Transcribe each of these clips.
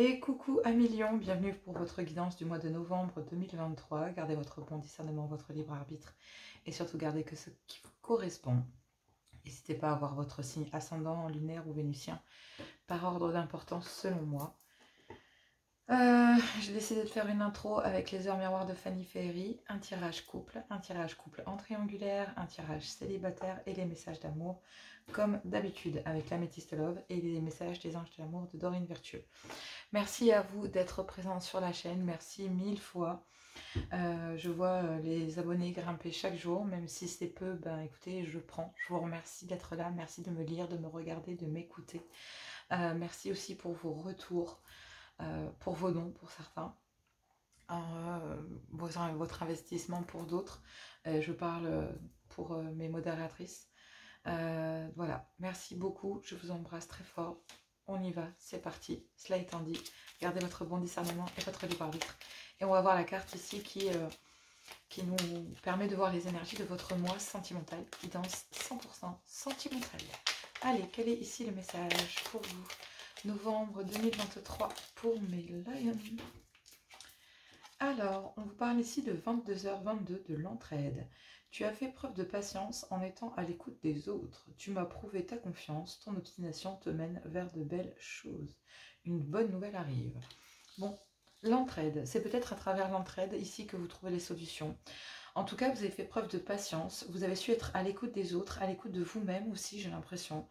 Et coucou amis Lion, bienvenue pour votre guidance du mois de novembre 2023. Gardez votre bon discernement, votre libre arbitre et surtout gardez que ce qui vous correspond. N'hésitez pas à avoir votre signe ascendant, lunaire ou vénusien par ordre d'importance selon moi. J'ai décidé de faire une intro avec les heures miroirs de Fanny Ferry, un tirage couple en triangulaire, un tirage célibataire et les messages d'amour comme d'habitude avec l'Améthyste Love et les messages des anges de l'amour de Dorine Virtueux. Merci à vous d'être présents sur la chaîne, merci 1000 fois. Je vois les abonnés grimper chaque jour, même si c'est peu, ben écoutez, je prends. Je vous remercie d'être là, merci de me lire, de me regarder, de m'écouter. Merci aussi pour vos retours, pour vos dons pour certains, votre investissement pour d'autres. Je parle pour mes modératrices. Voilà, merci beaucoup, je vous embrasse très fort. On y va, c'est parti. Cela étant dit, gardez votre bon discernement et votre libre arbitre. Et on va voir la carte ici qui nous permet de voir les énergies de votre mois sentimental, guidance 100% sentimentale. Allez, quel est ici le message pour vous? Novembre 2023 pour mes lions. Alors, on vous parle ici de 22h22 de l'entraide. Tu as fait preuve de patience en étant à l'écoute des autres. Tu m'as prouvé ta confiance, ton obstination te mène vers de belles choses. Une bonne nouvelle arrive. Bon, l'entraide, c'est peut-être à travers l'entraide ici que vous trouvez les solutions. En tout cas, vous avez fait preuve de patience, vous avez su être à l'écoute des autres, à l'écoute de vous-même aussi, j'ai l'impression.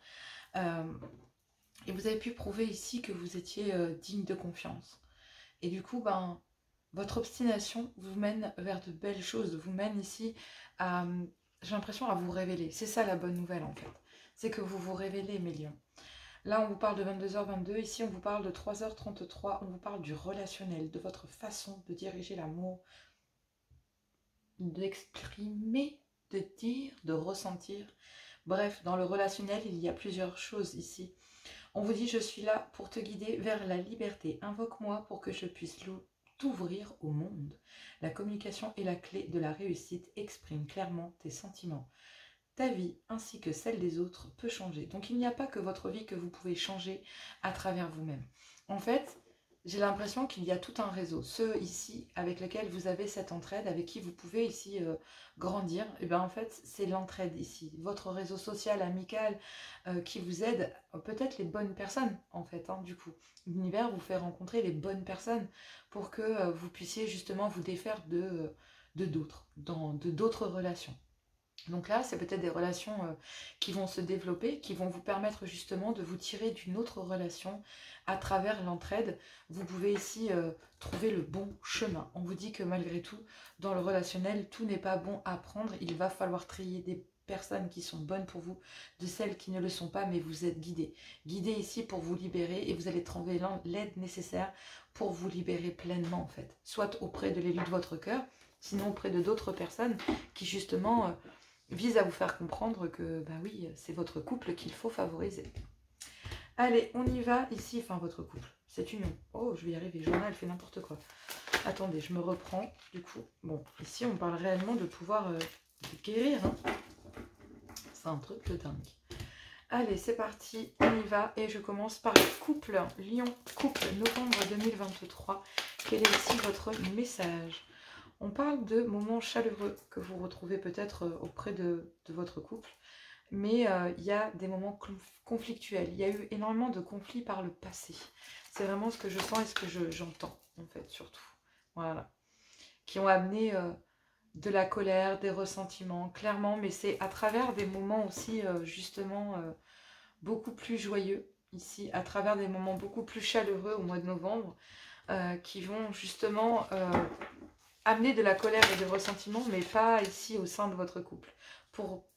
Et vous avez pu prouver ici que vous étiez digne de confiance. Et du coup, ben, votre obstination vous mène vers de belles choses, vous mène ici à, j'ai l'impression, à vous révéler. C'est ça la bonne nouvelle en fait. C'est que vous vous révélez, mes lions. Là, on vous parle de 22h22, ici on vous parle de 3h33, on vous parle du relationnel, de votre façon de diriger l'amour, d'exprimer, de dire, de ressentir. Bref, dans le relationnel, il y a plusieurs choses ici. On vous dit, je suis là pour te guider vers la liberté. Invoque-moi pour que je puisse t'ouvrir au monde. La communication est la clé de la réussite. Exprime clairement tes sentiments. Ta vie ainsi que celle des autres peut changer. Donc il n'y a pas que votre vie que vous pouvez changer à travers vous-même. En fait, j'ai l'impression qu'il y a tout un réseau. Ceux ici avec lesquels vous avez cette entraide, avec qui vous pouvez ici grandir, et bien en fait c'est l'entraide ici. Votre réseau social, amical qui vous aide, peut-être les bonnes personnes en fait, du coup. L'univers vous fait rencontrer les bonnes personnes pour que vous puissiez justement vous défaire de d'autres relations. Donc là, c'est peut-être des relations qui vont se développer, qui vont vous permettre justement de vous tirer d'une autre relation à travers l'entraide. Vous pouvez ici trouver le bon chemin. On vous dit que malgré tout, dans le relationnel, tout n'est pas bon à prendre. Il va falloir trier des personnes qui sont bonnes pour vous, de celles qui ne le sont pas, mais vous êtes guidés. Guidés ici pour vous libérer et vous allez trouver l'aide nécessaire pour vous libérer pleinement en fait. Soit auprès de l'élu de votre cœur, sinon auprès de d'autres personnes qui justement... vise à vous faire comprendre que, bah oui, c'est votre couple qu'il faut favoriser. Allez, on y va ici, enfin votre couple, cette union. Oh, je vais y arriver, Joanna, elle fait n'importe quoi. Attendez, je me reprends, du coup. Bon, ici, on parle réellement de pouvoir guérir. Hein. C'est un truc de dingue. Allez, c'est parti, on y va. Et je commence par le couple, Lion, couple, novembre 2023. Quel est ici votre message ? On parle de moments chaleureux que vous retrouvez peut-être auprès de votre couple, mais il y a des moments conflictuels. Il y a eu énormément de conflits par le passé. C'est vraiment ce que je sens et ce que j'entends, en fait, surtout. Voilà. Qui ont amené de la colère, des ressentiments, clairement, mais c'est à travers des moments aussi, justement, beaucoup plus joyeux, ici, à travers des moments beaucoup plus chaleureux au mois de novembre, qui vont justement... amener de la colère et des ressentiments, mais pas ici au sein de votre couple,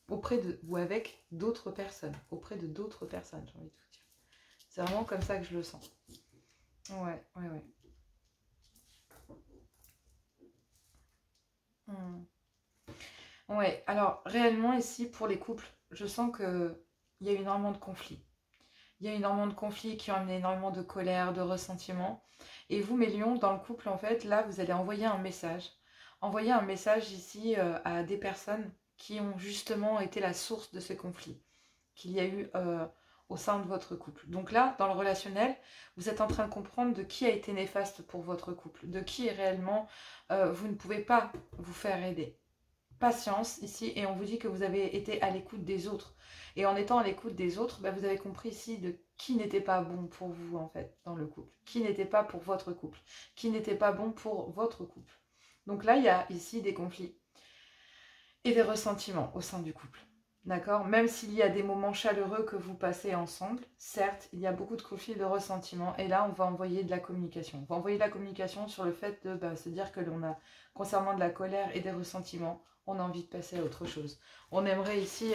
auprès de ou avec d'autres personnes, auprès de d'autres personnes, j'ai envie de vous dire. C'est vraiment comme ça que je le sens. Ouais. Ouais, alors réellement ici, pour les couples, je sens qu'il y a eu énormément de conflits. Il y a énormément de conflits qui ont amené énormément de colère, de ressentiment. Et vous, mes lions, dans le couple, en fait, là, vous allez envoyer un message. Envoyer un message ici à des personnes qui ont justement été la source de ce conflit. Qu'il y a eu, au sein de votre couple. Donc là, dans le relationnel, vous êtes en train de comprendre de qui a été néfaste pour votre couple, de qui réellement vous ne pouvez pas vous faire aider. Patience ici, et on vous dit que vous avez été à l'écoute des autres. Et en étant à l'écoute des autres, vous avez compris ici de qui n'était pas bon pour vous en fait dans le couple, qui n'était pas pour votre couple, qui n'était pas bon pour votre couple. Donc là, il y a ici des conflits et des ressentiments au sein du couple. D'accord? Même s'il y a des moments chaleureux que vous passez ensemble, certes, il y a beaucoup de conflits et de ressentiments. Et là, on va envoyer de la communication. On va envoyer de la communication sur le fait de se dire que l'on a, concernant de la colère et des ressentiments, on a envie de passer à autre chose. On aimerait ici,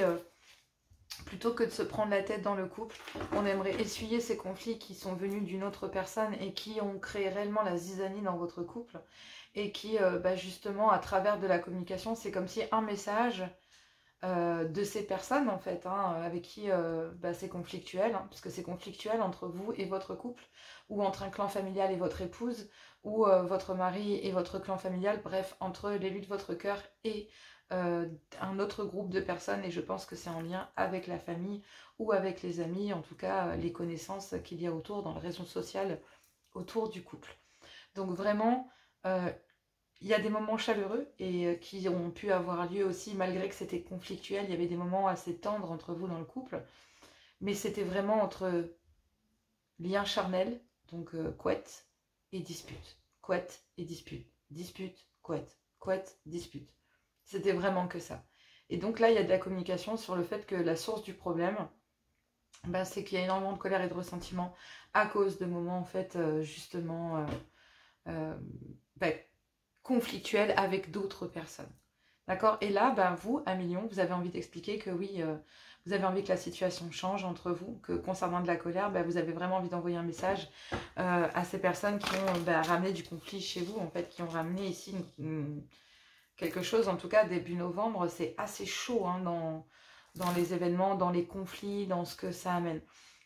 plutôt que de se prendre la tête dans le couple, on aimerait essuyer ces conflits qui sont venus d'une autre personne et qui ont créé réellement la zizanie dans votre couple. Et qui, justement, à travers de la communication, c'est comme si un message de ces personnes, en fait, avec qui c'est conflictuel, puisque c'est conflictuel entre vous et votre couple, ou entre un clan familial et votre épouse, ou votre mari et votre clan familial, bref, entre l'élu de votre cœur et un autre groupe de personnes, et je pense que c'est en lien avec la famille ou avec les amis, en tout cas les connaissances qu'il y a autour, dans le réseau social, autour du couple. Donc vraiment, il y a des moments chaleureux et qui ont pu avoir lieu aussi, malgré que c'était conflictuel, il y avait des moments assez tendres entre vous dans le couple, mais c'était vraiment entre lien charnel, donc couette et dispute, couette et dispute, dispute, couette, couette, dispute. C'était vraiment que ça. Et donc là, il y a de la communication sur le fait que la source du problème, c'est qu'il y a énormément de colère et de ressentiment à cause de moments, en fait, justement, conflictuels avec d'autres personnes. D'accord? Et là, vous, à Million, vous avez envie d'expliquer que oui, vous avez envie que la situation change entre vous, que concernant de la colère, vous avez vraiment envie d'envoyer un message à ces personnes qui ont ramené du conflit chez vous, en fait, qui ont ramené ici quelque chose, en tout cas début novembre, c'est assez chaud dans les événements, dans les conflits, dans ce que ça amène.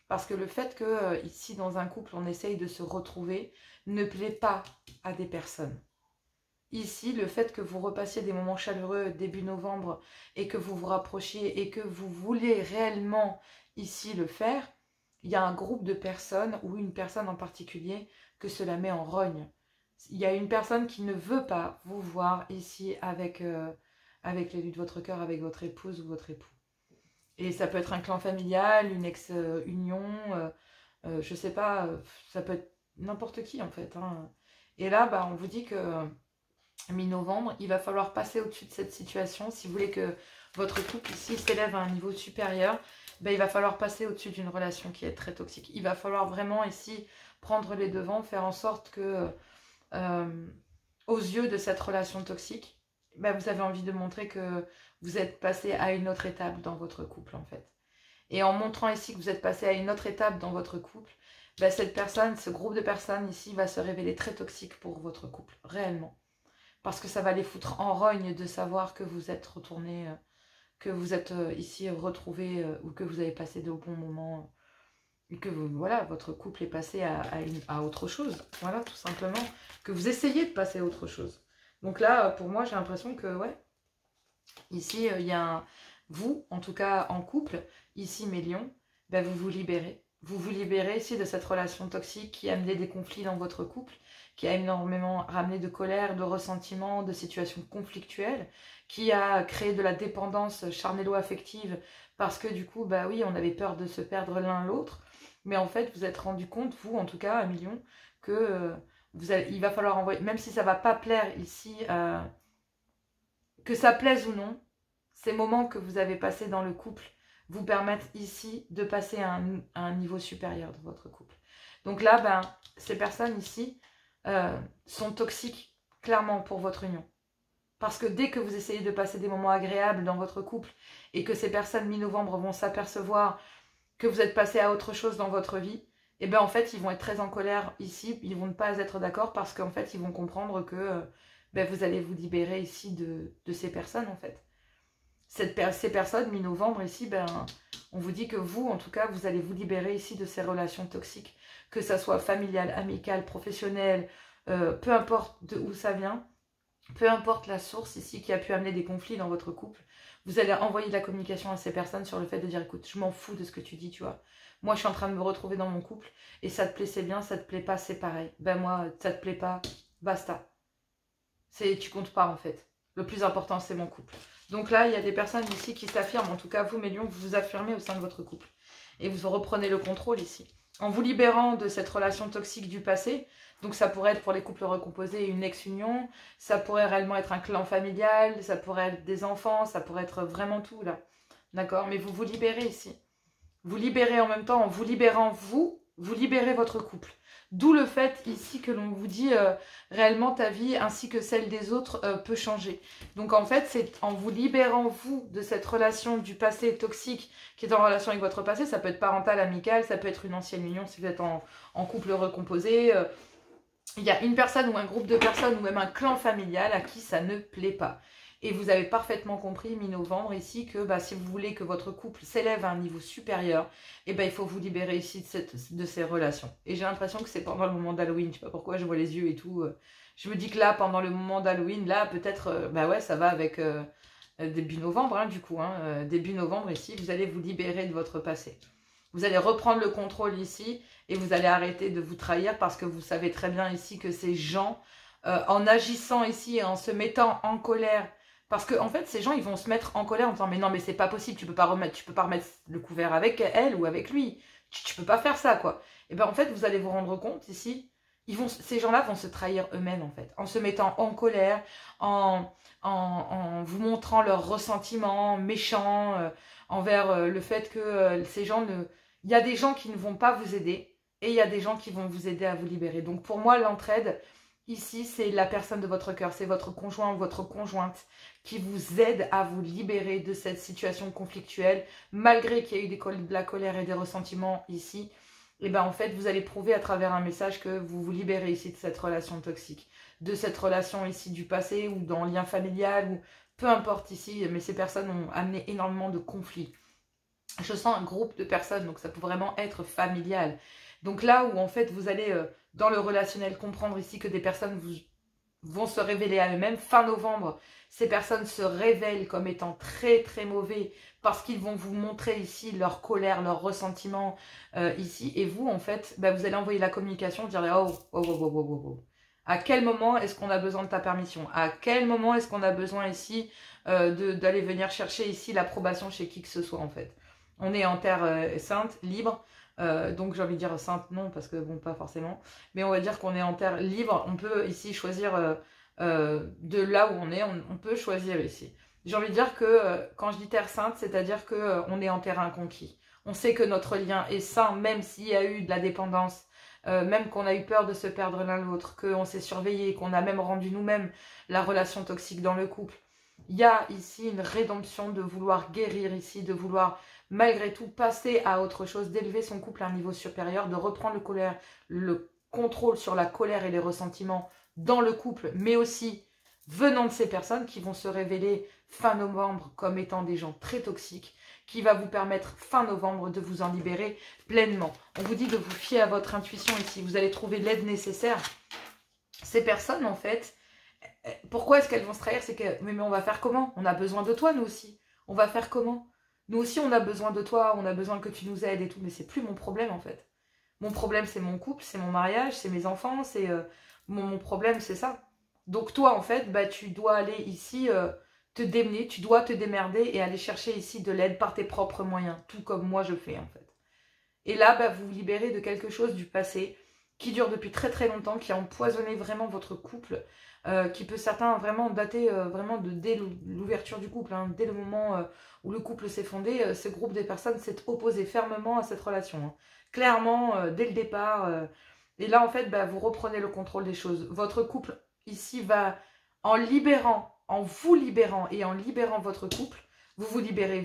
Parce que le fait que ici, dans un couple, on essaye de se retrouver, ne plaît pas à des personnes. Ici, le fait que vous repassiez des moments chaleureux début novembre et que vous vous rapprochiez et que vous voulez réellement ici le faire, il y a un groupe de personnes ou une personne en particulier que cela met en rogne. Il y a une personne qui ne veut pas vous voir ici avec l'élu de votre cœur, avec votre épouse ou votre époux. Et ça peut être un clan familial, une ex-union, je sais pas, ça peut être n'importe qui en fait. Et là, on vous dit que mi-novembre, il va falloir passer au-dessus de cette situation. Si vous voulez que votre couple ici s'élève à un niveau supérieur, il va falloir passer au-dessus d'une relation qui est très toxique. Il va falloir vraiment ici prendre les devants, faire en sorte que, aux yeux de cette relation toxique, vous avez envie de montrer que vous êtes passé à une autre étape dans votre couple en fait. Et en montrant ici que vous êtes passé à une autre étape dans votre couple, cette personne, ce groupe de personnes ici va se révéler très toxique pour votre couple, réellement. Parce que ça va les foutre en rogne de savoir que vous êtes retourné, que vous êtes ici retrouvé ou que vous avez passé de bons moments et que voilà, votre couple est passé à autre chose. Voilà, tout simplement. Que vous essayez de passer à autre chose. Donc là, pour moi, j'ai l'impression que, ouais, ici, il y a vous, en tout cas en couple, ici, mes lions, vous vous libérez. Vous vous libérez ici de cette relation toxique qui a amené des conflits dans votre couple, qui a énormément ramené de colère, de ressentiment, de situations conflictuelles, qui a créé de la dépendance charnello-affective parce que du coup, oui, on avait peur de se perdre l'un l'autre. Mais en fait, vous êtes rendu compte, vous, en tout cas, à Million, que il va falloir envoyer, même si ça ne va pas plaire ici, que ça plaise ou non, ces moments que vous avez passés dans le couple vous permettent ici de passer à un niveau supérieur de votre couple. Donc là, ces personnes ici sont toxiques, clairement, pour votre union. Parce que dès que vous essayez de passer des moments agréables dans votre couple et que ces personnes mi-novembre vont s'apercevoir que vous êtes passé à autre chose dans votre vie, et en fait, ils vont être très en colère ici, ils vont ne pas être d'accord parce qu'en fait, ils vont comprendre que vous allez vous libérer ici de ces personnes, en fait. Ces personnes, mi-novembre, ici, on vous dit que vous, en tout cas, vous allez vous libérer ici de ces relations toxiques, que ça soit familiale, amicale, professionnelle, peu importe de où ça vient, peu importe la source ici qui a pu amener des conflits dans votre couple, vous allez envoyer de la communication à ces personnes sur le fait de dire, écoute, je m'en fous de ce que tu dis, tu vois. moi je suis en train de me retrouver dans mon couple, et ça te plaît, c'est bien, ça te plaît pas, c'est pareil. Ben moi, ça te plaît pas, basta. Tu comptes pas en fait. Le plus important, c'est mon couple. Donc là, il y a des personnes ici qui s'affirment, en tout cas vous, mes lions, vous vous affirmez au sein de votre couple. Et vous reprenez le contrôle ici. En vous libérant de cette relation toxique du passé, donc ça pourrait être pour les couples recomposés une ex-union, ça pourrait réellement être un clan familial, ça pourrait être des enfants, ça pourrait être vraiment tout là. D'accord? Mais vous vous libérez ici. Vous libérez en même temps, en vous libérant vous libérez votre couple. D'où le fait ici que l'on vous dit réellement ta vie ainsi que celle des autres peut changer. Donc en fait, c'est en vous libérant vous de cette relation du passé toxique qui est en relation avec votre passé. Ça peut être parental, amical, ça peut être une ancienne union si vous êtes en couple recomposé. Il y a une personne ou un groupe de personnes ou même un clan familial à qui ça ne plaît pas. Et vous avez parfaitement compris, mi-novembre, ici, que si vous voulez que votre couple s'élève à un niveau supérieur, il faut vous libérer ici de ces relations. Et j'ai l'impression que c'est pendant le moment d'Halloween. Je ne sais pas pourquoi, je vois les yeux et tout. Je me dis que là, pendant le moment d'Halloween, là, peut-être, ouais, ça va avec début novembre, hein, du coup. Début novembre, ici, vous allez vous libérer de votre passé. Vous allez reprendre le contrôle ici et vous allez arrêter de vous trahir parce que vous savez très bien ici que ces gens, en agissant ici et en se mettant en colère, parce que en fait, ces gens, ils vont se mettre en colère en disant « Mais non, mais c'est pas possible, tu peux pas remettre le couvert avec elle ou avec lui. Tu peux pas faire ça, quoi. » Et bien, en fait, vous allez vous rendre compte ici, ces gens-là vont se trahir eux-mêmes, en fait. En se mettant en colère, en vous montrant leur ressentiment méchant envers le fait que ces gens ne... Il y a des gens qui ne vont pas vous aider et il y a des gens qui vont vous aider à vous libérer. Donc, pour moi, l'entraide... Ici, c'est la personne de votre cœur, c'est votre conjoint ou votre conjointe qui vous aide à vous libérer de cette situation conflictuelle, malgré qu'il y ait eu de la colère et des ressentiments ici. Et bien en fait, vous allez prouver à travers un message que vous vous libérez ici de cette relation toxique, de cette relation ici du passé ou dans le lien familial, ou peu importe ici, mais ces personnes ont amené énormément de conflits. Je sens un groupe de personnes, donc ça peut vraiment être familial. Donc là où en fait vous allez dans le relationnel comprendre ici que des personnes vont se révéler à eux-mêmes. Fin novembre, ces personnes se révèlent comme étant très très mauvais parce qu'ils vont vous montrer ici leur colère, leur ressentiment ici. Et vous en fait, vous allez envoyer la communication, dire oh. À quel moment est-ce qu'on a besoin de ta permission? À quel moment est-ce qu'on a besoin ici d'aller venir chercher ici l'approbation chez qui que ce soit en fait? On est en terre sainte, libre. Donc j'ai envie de dire sainte, non, parce que bon, pas forcément. Mais on va dire qu'on est en terre libre. On peut ici choisir de là où on est. On peut choisir ici. J'ai envie de dire que quand je dis terre sainte, c'est-à-dire qu'on est en terrain conquis. On sait que notre lien est sain, même s'il y a eu de la dépendance. Même qu'on a eu peur de se perdre l'un l'autre, qu'on s'est surveillé, qu'on a même rendu nous-mêmes la relation toxique dans le couple. Il y a ici une rédemption de vouloir guérir ici, de vouloir malgré tout passer à autre chose, d'élever son couple à un niveau supérieur, de reprendre le contrôle sur la colère et les ressentiments dans le couple, mais aussi venant de ces personnes qui vont se révéler fin novembre comme étant des gens très toxiques, qui va vous permettre fin novembre de vous en libérer pleinement. On vous dit de vous fier à votre intuition ici, vous allez trouver l'aide nécessaire. Ces personnes, en fait, pourquoi est-ce qu'elles vont se trahir? C'est que, mais on va faire comment? On a besoin de toi, nous aussi. On va faire comment? Nous aussi, on a besoin de toi, on a besoin que tu nous aides et tout, mais c'est plus mon problème, en fait. Mon problème, c'est mon couple, c'est mon mariage, c'est mes enfants, c'est mon problème, c'est ça. Donc toi, en fait, tu dois aller ici te démener, tu dois te démerder et aller chercher ici de l'aide par tes propres moyens, tout comme moi je fais, en fait. Et là, vous vous libérez de quelque chose du passé qui dure depuis très très longtemps, qui a empoisonné vraiment votre couple, qui peut certains vraiment dater vraiment dès l'ouverture du couple, hein, dès le moment où le couple s'est fondé, ce groupe de personnes s'est opposé fermement à cette relation. Hein. Clairement, dès le départ. Et là, en fait, vous reprenez le contrôle des choses. Votre couple, ici, va, en vous libérant et en libérant votre couple, vous vous libérez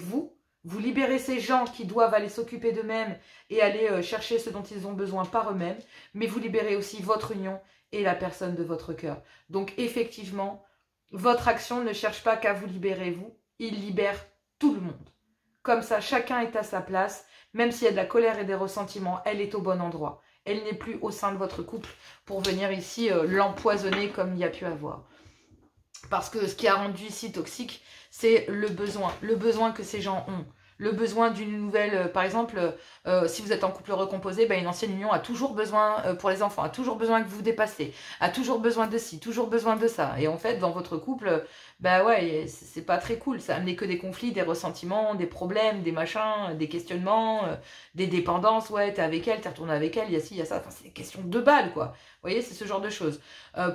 vous libérez ces gens qui doivent aller s'occuper d'eux-mêmes et aller chercher ce dont ils ont besoin par eux-mêmes, mais vous libérez aussi votre union et la personne de votre cœur. Donc effectivement, votre action ne cherche pas qu'à vous libérer vous, il libère tout le monde. Comme ça, chacun est à sa place, même s'il y a de la colère et des ressentiments, elle est au bon endroit. Elle n'est plus au sein de votre couple pour venir ici l'empoisonner comme il y a pu avoir. Parce que ce qui a rendu ici toxique, c'est le besoin que ces gens ont. le besoin d'une nouvelle, par exemple, si vous êtes en couple recomposé, une ancienne union a toujours besoin, pour les enfants, a toujours besoin que vous vous dépassez, a toujours besoin de ci, toujours besoin de ça. Et en fait, dans votre couple, ouais, c'est pas très cool, ça amenait que des conflits, des ressentiments, des problèmes, des machins, des questionnements, des dépendances, ouais, t'es avec elle, t'es retourné avec elle, il y a ci, il y a ça, enfin c'est des questions de balles, quoi. Vous voyez, c'est ce genre de choses.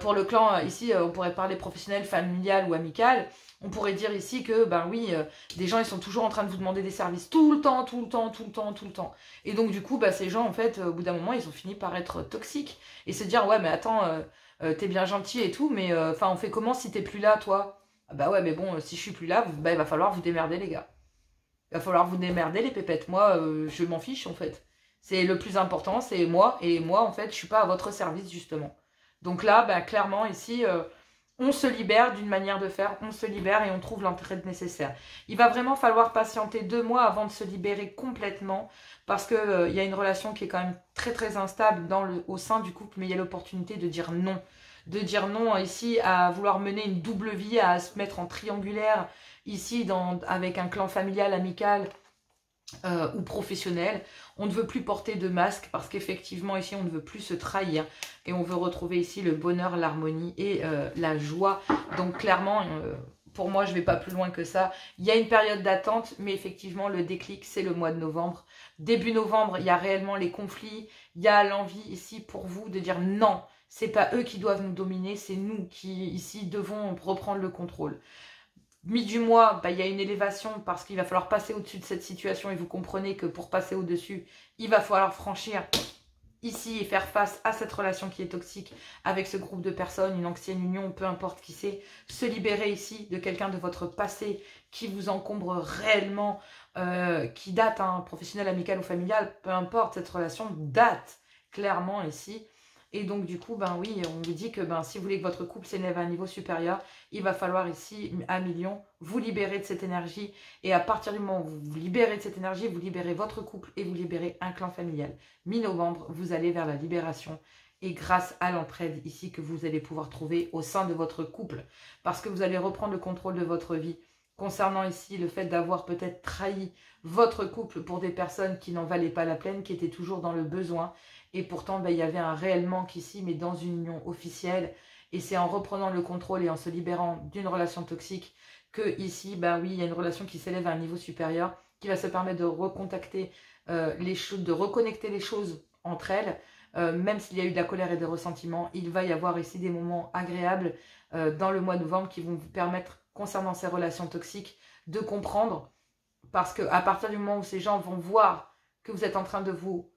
Pour le clan, ici, on pourrait parler professionnel, familial ou amical. On pourrait dire ici que, oui, des gens, ils sont toujours en train de vous demander des services tout le temps, tout le temps, tout le temps, tout le temps. Et donc, du coup, ces gens, en fait, au bout d'un moment, ils ont fini par être toxiques. Et se dire, ouais, mais attends, t'es bien gentil et tout, mais on fait comment si t'es plus là, toi? Ouais, mais bon, si je suis plus là, il va falloir vous démerder, les gars. Il va falloir vous démerder, les pépettes. Moi, je m'en fiche, en fait. C'est le plus important, c'est moi. Et moi, en fait, je suis pas à votre service, justement. Donc là, clairement, ici... on se libère d'une manière de faire, on se libère et on trouve l'entraide nécessaire. Il va vraiment falloir patienter 2 mois avant de se libérer complètement parce qu'il y a une relation qui est quand même très très instable au sein du couple, mais il y a l'opportunité de dire non. De dire non ici à vouloir mener une double vie, à se mettre en triangulaire ici avec un clan familial, amical, ou professionnel. On ne veut plus porter de masque parce qu'effectivement ici on ne veut plus se trahir et on veut retrouver ici le bonheur, l'harmonie et la joie. Donc clairement, pour moi je ne vais pas plus loin que ça. Il y a une période d'attente, mais effectivement le déclic c'est le mois de novembre. Début novembre, il y a réellement les conflits, il y a l'envie ici pour vous de dire non, c'est pas eux qui doivent nous dominer, c'est nous qui ici devons reprendre le contrôle. Mi du mois, il y a une élévation parce qu'il va falloir passer au-dessus de cette situation et vous comprenez que pour passer au-dessus, il va falloir franchir ici et faire face à cette relation qui est toxique avec ce groupe de personnes, une ancienne union, peu importe qui c'est, se libérer ici de quelqu'un de votre passé qui vous encombre réellement, qui date, professionnel, amical ou familial, peu importe, cette relation date clairement ici. Et donc du coup, oui, on vous dit que si vous voulez que votre couple s'élève à un niveau supérieur, il va falloir ici, à million, vous libérer de cette énergie. Et à partir du moment où vous vous libérez de cette énergie, vous libérez votre couple et vous libérez un clan familial. Mi-novembre, vous allez vers la libération. Et grâce à l'entraide ici que vous allez pouvoir trouver au sein de votre couple. Parce que vous allez reprendre le contrôle de votre vie. Concernant ici le fait d'avoir peut-être trahi votre couple pour des personnes qui n'en valaient pas la peine, qui étaient toujours dans le besoin. Et pourtant, il y avait un réel manque ici, mais dans une union officielle. Et c'est en reprenant le contrôle et en se libérant d'une relation toxique que ici, oui, il y a une relation qui s'élève à un niveau supérieur, qui va se permettre de recontacter les choses, de reconnecter les choses entre elles. Même s'il y a eu de la colère et des ressentiments, il va y avoir ici des moments agréables dans le mois de novembre qui vont vous permettre, concernant ces relations toxiques, de comprendre. Parce qu'à partir du moment où ces gens vont voir que vous êtes en train de vous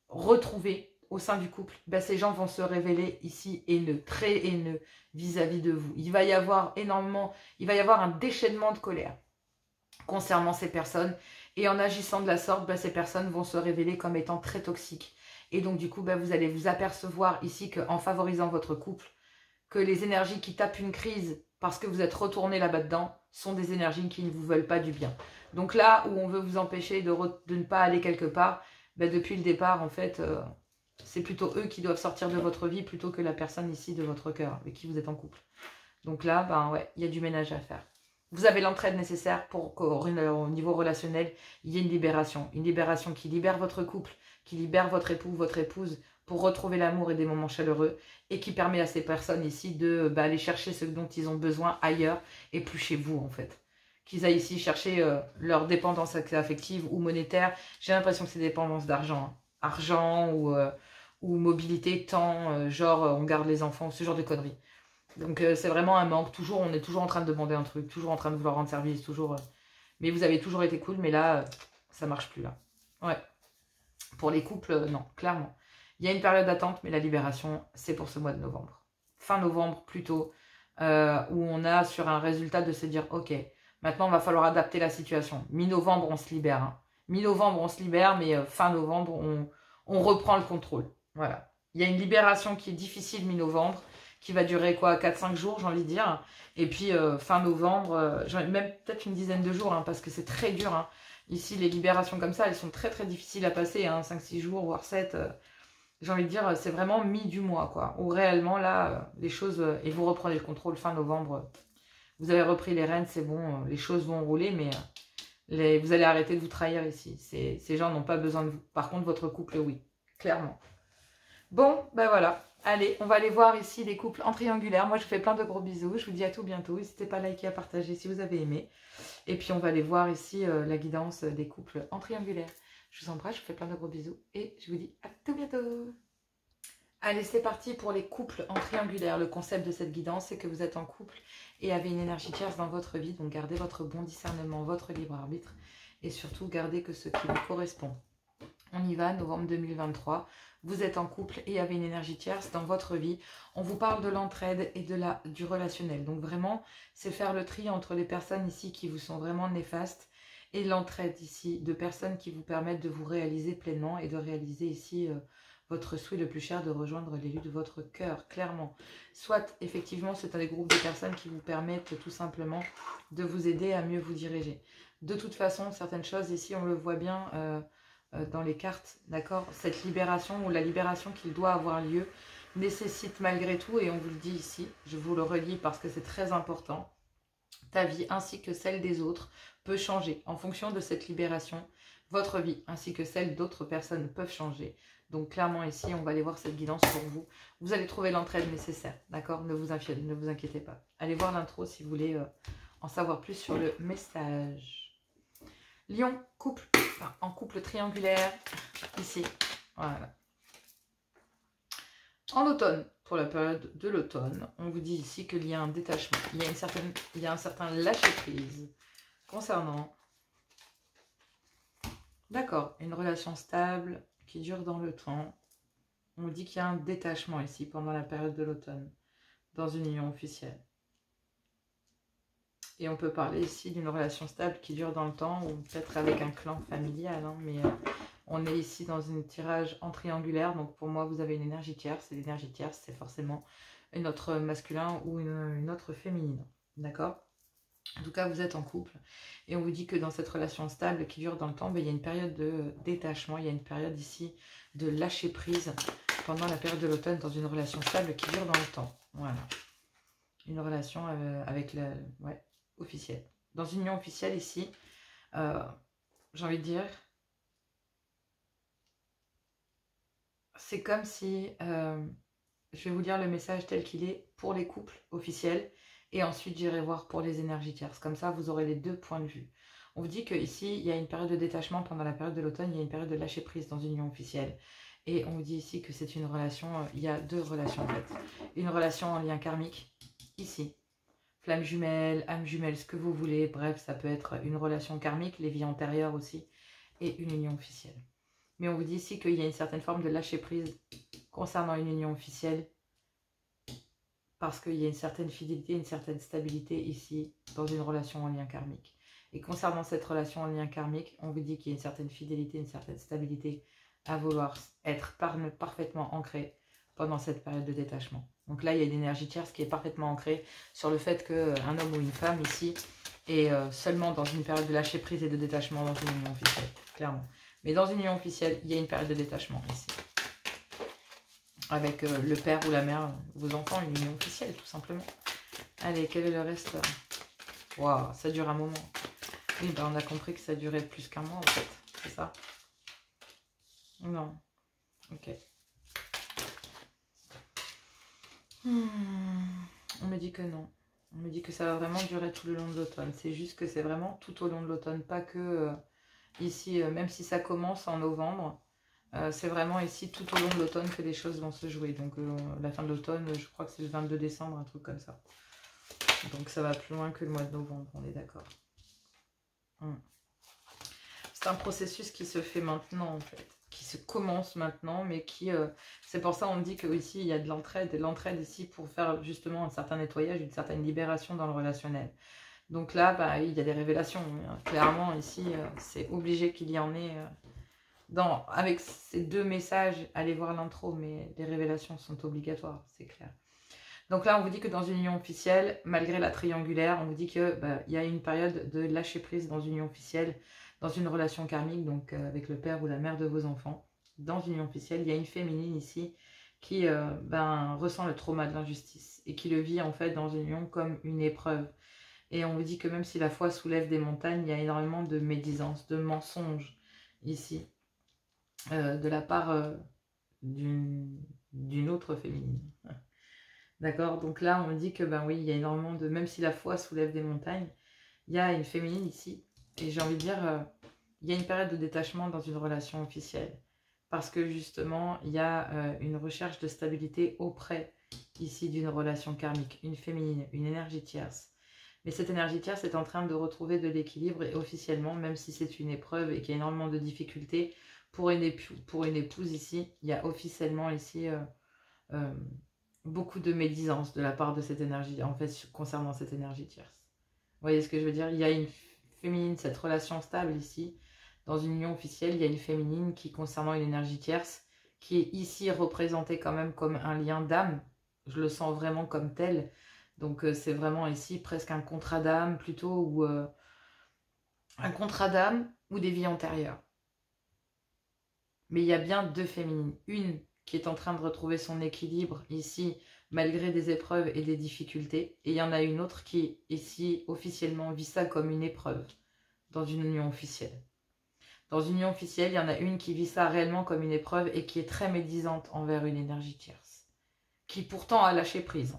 retrouver au sein du couple, ces gens vont se révéler ici haineux, très haineux vis-à-vis de vous. Il va y avoir un déchaînement de colère concernant ces personnes. Et en agissant de la sorte, ces personnes vont se révéler comme étant très toxiques. Et donc du coup, vous allez vous apercevoir ici qu'en favorisant votre couple, que les énergies qui tapent une crise parce que vous êtes retourné là-bas dedans sont des énergies qui ne vous veulent pas du bien. Donc là où on veut vous empêcher de ne pas aller quelque part, depuis le départ, en fait, c'est plutôt eux qui doivent sortir de votre vie plutôt que la personne ici de votre cœur avec qui vous êtes en couple. Donc là, ouais, il y a du ménage à faire. Vous avez l'entraide nécessaire pour qu'au niveau relationnel, il y ait une libération. Une libération qui libère votre couple, qui libère votre époux, votre épouse, pour retrouver l'amour et des moments chaleureux, et qui permet à ces personnes ici de aller chercher ce dont ils ont besoin ailleurs, et plus chez vous, en fait. Qu'ils aillent ici chercher leur dépendance affective ou monétaire. J'ai l'impression que c'est dépendance d'argent. Argent ou mobilité, temps, genre on garde les enfants, ce genre de conneries. Donc c'est vraiment un manque. On est toujours en train de demander un truc, toujours en train de vouloir rendre service, toujours. Mais vous avez toujours été cool, mais là, ça marche plus là. Ouais. Pour les couples, non, clairement. Il y a une période d'attente, mais la libération, c'est pour ce mois de novembre. Fin novembre plutôt, où on a sur un résultat de se dire, ok, maintenant, il va falloir adapter la situation. Mi-novembre, on se libère. Mi-novembre, on se libère, mais fin novembre, on reprend le contrôle. Voilà. Il y a une libération qui est difficile mi-novembre, qui va durer quoi, 4-5 jours, j'ai envie de dire. Et puis, fin novembre, même peut-être une dizaine de jours, parce que c'est très dur. Ici, les libérations comme ça, elles sont très très difficiles à passer. 5-6 jours, voire 7. J'ai envie de dire, c'est vraiment mi du mois, quoi. Où réellement, là, les choses... et vous reprenez le contrôle fin novembre... Vous avez repris les rênes, c'est bon, les choses vont rouler, mais Vous allez arrêter de vous trahir ici. Ces gens n'ont pas besoin de vous. Par contre, votre couple, oui. Clairement. Bon, ben voilà. Allez, on va aller voir ici les couples en triangulaire. Moi, je vous fais plein de gros bisous. Je vous dis à tout bientôt. N'hésitez pas à liker, à partager si vous avez aimé. Et puis, on va aller voir ici la guidance des couples en triangulaire. Je vous embrasse, je vous fais plein de gros bisous. Et je vous dis à tout bientôt. Allez, c'est parti pour les couples en triangulaire. Le concept de cette guidance, c'est que vous êtes en couple et avez une énergie tierce dans votre vie. Donc, gardez votre bon discernement, votre libre arbitre. Et surtout, gardez que ce qui vous correspond. On y va, novembre 2023. Vous êtes en couple et avez une énergie tierce dans votre vie. On vous parle de l'entraide et du relationnel. Donc vraiment, c'est faire le tri entre les personnes ici qui vous sont vraiment néfastes et l'entraide ici de personnes qui vous permettent de vous réaliser pleinement et de réaliser ici votre souhait le plus cher de rejoindre l'élu de votre cœur, clairement. Soit effectivement, c'est un des groupes de personnes qui vous permettent tout simplement de vous aider à mieux vous diriger. De toute façon, certaines choses ici, on le voit bien dans les cartes, d'accord? Cette libération ou la libération qu'il doit avoir lieu nécessite malgré tout, et on vous le dit ici, je vous le relis parce que c'est très important, ta vie ainsi que celle des autres peut changer. En fonction de cette libération, votre vie ainsi que celle d'autres personnes peuvent changer. Donc clairement ici, on va aller voir cette guidance pour vous. Vous allez trouver l'entraide nécessaire, d'accord? Ne vous inquiétez pas. Allez voir l'intro si vous voulez en savoir plus sur le message. Lion, couple, enfin, en couple triangulaire, ici, voilà. En automne, pour la période de l'automne, on vous dit ici qu'il y a un détachement, il y a un certain lâcher-prise concernant, d'accord, une relation stable qui dure dans le temps. On vous dit qu'il y a un détachement ici pendant la période de l'automne, dans une union officielle. Et on peut parler ici d'une relation stable qui dure dans le temps, ou peut-être avec un clan familial, hein, mais on est ici dans un tirage en triangulaire, donc pour moi vous avez une énergie tierce, et l'énergie tierce c'est forcément une autre masculin ou une autre féminine, d'accord? En tout cas vous êtes en couple, et on vous dit que dans cette relation stable qui dure dans le temps, ben, il y a une période de détachement, il y a une période ici de lâcher prise pendant la période de l'automne dans une relation stable qui dure dans le temps, voilà. Une relation avec la... Ouais. Officielle. Dans une union officielle ici, j'ai envie de dire, c'est comme si, je vais vous lire le message tel qu'il est pour les couples officiels, et ensuite j'irai voir pour les énergies tierces. Comme ça, vous aurez les deux points de vue. On vous dit qu'ici, il y a une période de détachement pendant la période de l'automne, il y a une période de lâcher prise dans une union officielle. Et on vous dit ici que c'est une relation, il y a deux relations en fait. Une relation en lien karmique, ici. Flamme jumelle, âme jumelle, ce que vous voulez. Bref, ça peut être une relation karmique, les vies antérieures aussi, et une union officielle. Mais on vous dit ici qu'il y a une certaine forme de lâcher prise concernant une union officielle, parce qu'il y a une certaine fidélité, une certaine stabilité ici, dans une relation en lien karmique. Et concernant cette relation en lien karmique, on vous dit qu'il y a une certaine fidélité, une certaine stabilité à vouloir être parfaitement ancrée pendant cette période de détachement. Donc là, il y a une énergie tierce qui est parfaitement ancrée sur le fait qu'un homme ou une femme ici est seulement dans une période de lâcher prise et de détachement dans une union officielle, clairement. Mais dans une union officielle, il y a une période de détachement ici. Avec le père ou la mère, vos enfants, une union officielle, tout simplement. Allez, quel est le reste? Waouh, ça dure un moment. Oui, ben on a compris que ça durait plus qu'un mois, en fait. C'est ça? Non. Ok. On me dit que non. On me dit que ça va vraiment durer tout le long de l'automne. C'est juste que c'est vraiment tout au long de l'automne. Pas que ici, même si ça commence en novembre, c'est vraiment ici tout au long de l'automne que les choses vont se jouer. Donc la fin de l'automne, je crois que c'est le 22 décembre, un truc comme ça. Donc ça va plus loin que le mois de novembre, on est d'accord. C'est un processus qui se fait maintenant en fait. Qui se commence maintenant, mais qui... c'est pour ça on dit qu'ici, il y a de l'entraide, et l'entraide ici pour faire justement un certain nettoyage, une certaine libération dans le relationnel. Donc là, bah, il y a des révélations. Clairement, ici, c'est obligé qu'il y en ait... avec ces deux messages, allez voir l'intro, mais les révélations sont obligatoires, c'est clair. Donc là, on vous dit que dans une union officielle, malgré la triangulaire, on vous dit qu'il y a une période de lâcher prise dans une union officielle, dans une relation karmique, donc avec le père ou la mère de vos enfants. Dans une union officielle, il y a une féminine ici qui ressent le trauma de l'injustice et qui le vit en fait dans une union comme une épreuve. Et on vous dit que même si la foi soulève des montagnes, il y a énormément de médisance, de mensonges ici, de la part d'une autre féminine. D'accord? Donc là, on me dit que, ben oui, il y a énormément de... Même si la foi soulève des montagnes, il y a une féminine ici. Et j'ai envie de dire, il y a une période de détachement dans une relation officielle. Parce que justement, il y a une recherche de stabilité auprès, ici, d'une relation karmique. Une féminine, une énergie tierce. Mais cette énergie tierce est en train de retrouver de l'équilibre et officiellement, même si c'est une épreuve et qu'il y a énormément de difficultés, pour une épouse ici, il y a officiellement ici beaucoup de médisance de la part de cette énergie, en fait, concernant cette énergie tierce. Vous voyez ce que je veux dire? Il y a une féminine, cette relation stable ici, dans une union officielle, il y a une féminine qui, concernant une énergie tierce, qui est ici représentée quand même comme un lien d'âme. Je le sens vraiment comme tel. Donc c'est vraiment ici presque un contrat d'âme plutôt, ou un contrat d'âme ou des vies antérieures. Mais il y a bien deux féminines. Une qui est en train de retrouver son équilibre ici, malgré des épreuves et des difficultés. Et il y en a une autre qui, ici, officiellement, vit ça comme une épreuve dans une union officielle. Dans une union officielle, il y en a une qui vit ça réellement comme une épreuve et qui est très médisante envers une énergie tierce. Qui pourtant a lâché prise.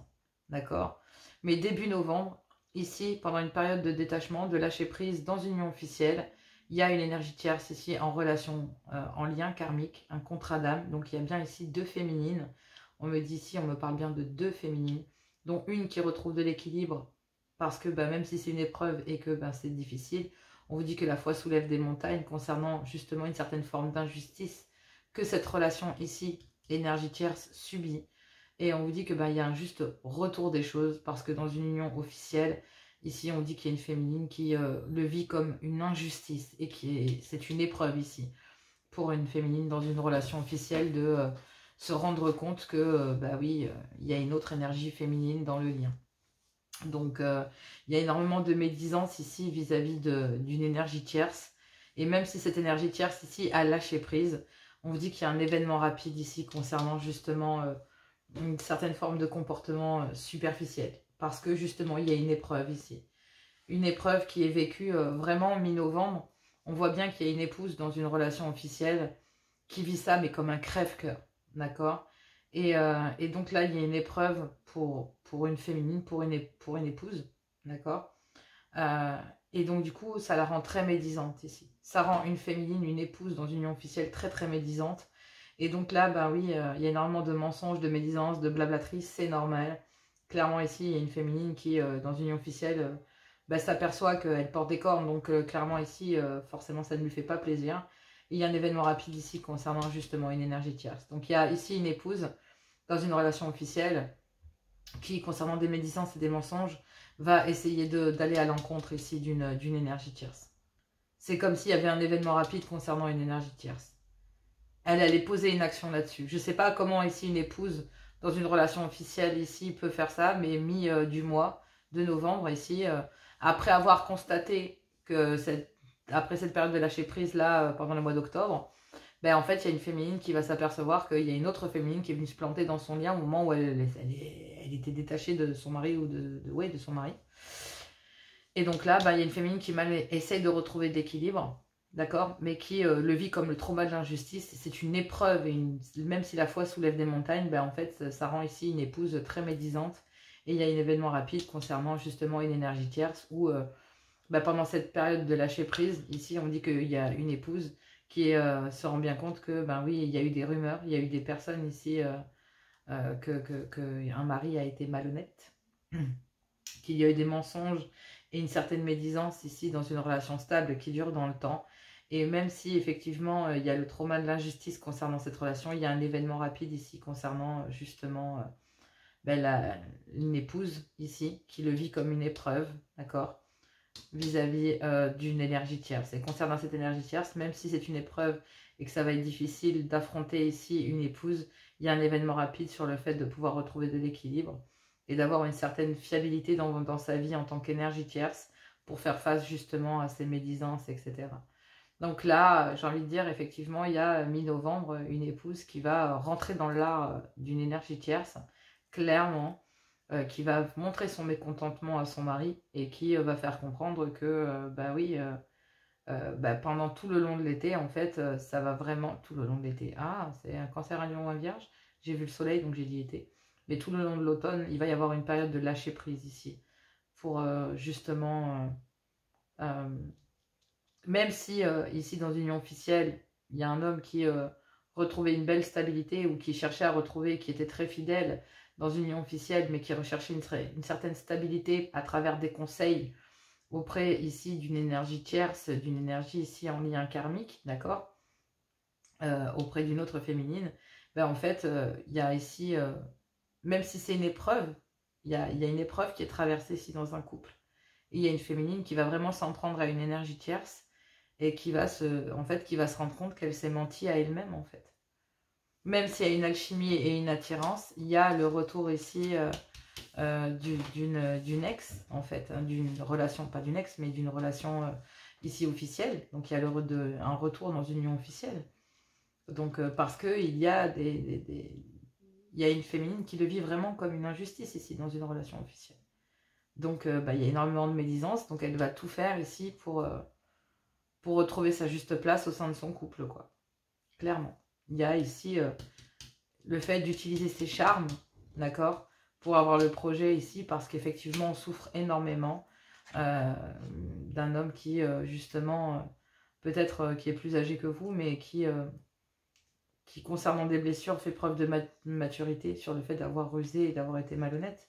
D'accord? Mais début novembre, ici, pendant une période de détachement, de lâcher prise dans une union officielle, il y a une énergie tierce ici en relation, en lien karmique, un contrat d'âme. Donc il y a bien ici deux féminines. On me dit ici, on me parle bien de deux féminines, dont une qui retrouve de l'équilibre, parce que même si c'est une épreuve et que c'est difficile, on vous dit que la foi soulève des montagnes concernant justement une certaine forme d'injustice que cette relation ici, énergie tierce, subit. Et on vous dit que il y a un juste retour des choses, parce que dans une union officielle, ici on dit qu'il y a une féminine qui le vit comme une injustice, et c'est une épreuve ici, pour une féminine dans une relation officielle, de se rendre compte que, oui, il y a une autre énergie féminine dans le lien. Donc il y a énormément de médisance ici vis-à-vis d'une énergie tierce, et même si cette énergie tierce ici a lâché prise, on vous dit qu'il y a un événement rapide ici concernant justement une certaine forme de comportement superficiel, parce que justement il y a une épreuve ici, une épreuve qui est vécue vraiment mi-novembre. On voit bien qu'il y a une épouse dans une relation officielle qui vit ça mais comme un crève-cœur, d'accord, et donc là il y a une épreuve pour une féminine, pour une épouse, d'accord, et donc du coup ça la rend très médisante ici, ça rend une féminine, une épouse dans une union officielle très très médisante. Et donc là, oui, il y a énormément de mensonges, de médisance, de blablaterie, c'est normal. Clairement ici, il y a une féminine qui, dans une union officielle, s'aperçoit qu'elle porte des cornes. Donc clairement ici, forcément, ça ne lui fait pas plaisir. Et il y a un événement rapide ici concernant justement une énergie tierce. Donc il y a ici une épouse dans une relation officielle qui, concernant des médisances et des mensonges, va essayer d'aller à l'encontre ici d'une énergie tierce. C'est comme s'il y avait un événement rapide concernant une énergie tierce. Elle allait poser une action là-dessus. Je ne sais pas comment ici une épouse dans une relation officielle ici peut faire ça, mais du mois de novembre ici, après avoir constaté que après cette période de lâcher prise là, pendant le mois d'octobre, en fait il y a une féminine qui va s'apercevoir qu'il y a une autre féminine qui est venue se planter dans son lien au moment où elle était détachée de son mari, ou de son mari. Et donc là, il y a une féminine qui essaye de retrouver de l'équilibre. D'accord, mais qui le vit comme le trauma de l'injustice. C'est une épreuve, et même si la foi soulève des montagnes, en fait, ça rend ici une épouse très médisante. Et il y a un événement rapide concernant justement une énergie tierce, où pendant cette période de lâcher prise, ici on dit qu'il y a une épouse qui se rend bien compte que, oui, il y a eu des rumeurs, il y a eu des personnes ici, que un mari a été malhonnête, qu'il y a eu des mensonges et une certaine médisance ici dans une relation stable qui dure dans le temps. Et même si effectivement il y a le trauma de l'injustice concernant cette relation, il y a un événement rapide ici concernant justement une épouse ici qui le vit comme une épreuve, d'accord, vis-à-vis d'une énergie tierce. Et concernant cette énergie tierce, même si c'est une épreuve et que ça va être difficile d'affronter ici une épouse, il y a un événement rapide sur le fait de pouvoir retrouver de l'équilibre et d'avoir une certaine fiabilité dans sa vie en tant qu'énergie tierce pour faire face justement à ces médisances, etc. Donc là, j'ai envie de dire, effectivement, il y a mi-novembre une épouse qui va rentrer dans l'art d'une énergie tierce, clairement, qui va montrer son mécontentement à son mari et qui va faire comprendre que, bah oui, bah, pendant tout le long de l'été, en fait, ça va vraiment, tout le long de l'été, ah, c'est un cancer, un lion, un vierge, j'ai vu le soleil, donc j'ai dit été, mais tout le long de l'automne, il va y avoir une période de lâcher prise ici, pour justement, même si ici dans une union officielle, il y a un homme qui retrouvait une belle stabilité ou qui cherchait à retrouver, qui était très fidèle dans une union officielle, mais qui recherchait une certaine stabilité à travers des conseils auprès ici d'une énergie tierce, d'une énergie ici en lien karmique, d'accord, auprès d'une autre féminine, ben en fait, il y a ici, même si c'est une épreuve, il y a une épreuve qui est traversée ici dans un couple. Et il y a une féminine qui va vraiment s'en prendre à une énergie tierce et qui va qui va se rendre compte qu'elle s'est menti à elle-même, en fait. Même s'il y a une alchimie et une attirance, il y a le retour ici d'une ex, en fait, hein, d'une relation, pas d'une ex, mais d'une relation ici officielle. Donc il y a un retour dans une union officielle. Donc parce qu'il y a il y a une féminine qui le vit vraiment comme une injustice ici dans une relation officielle. Donc bah, il y a énormément de médisance, donc elle va tout faire ici pour retrouver sa juste place au sein de son couple, quoi. Clairement. Il y a ici le fait d'utiliser ses charmes, d'accord, pour avoir le projet ici, parce qu'effectivement, on souffre énormément d'un homme qui, justement, peut-être qui est plus âgé que vous, mais qui, concernant des blessures, fait preuve de maturité sur le fait d'avoir rusé et d'avoir été malhonnête.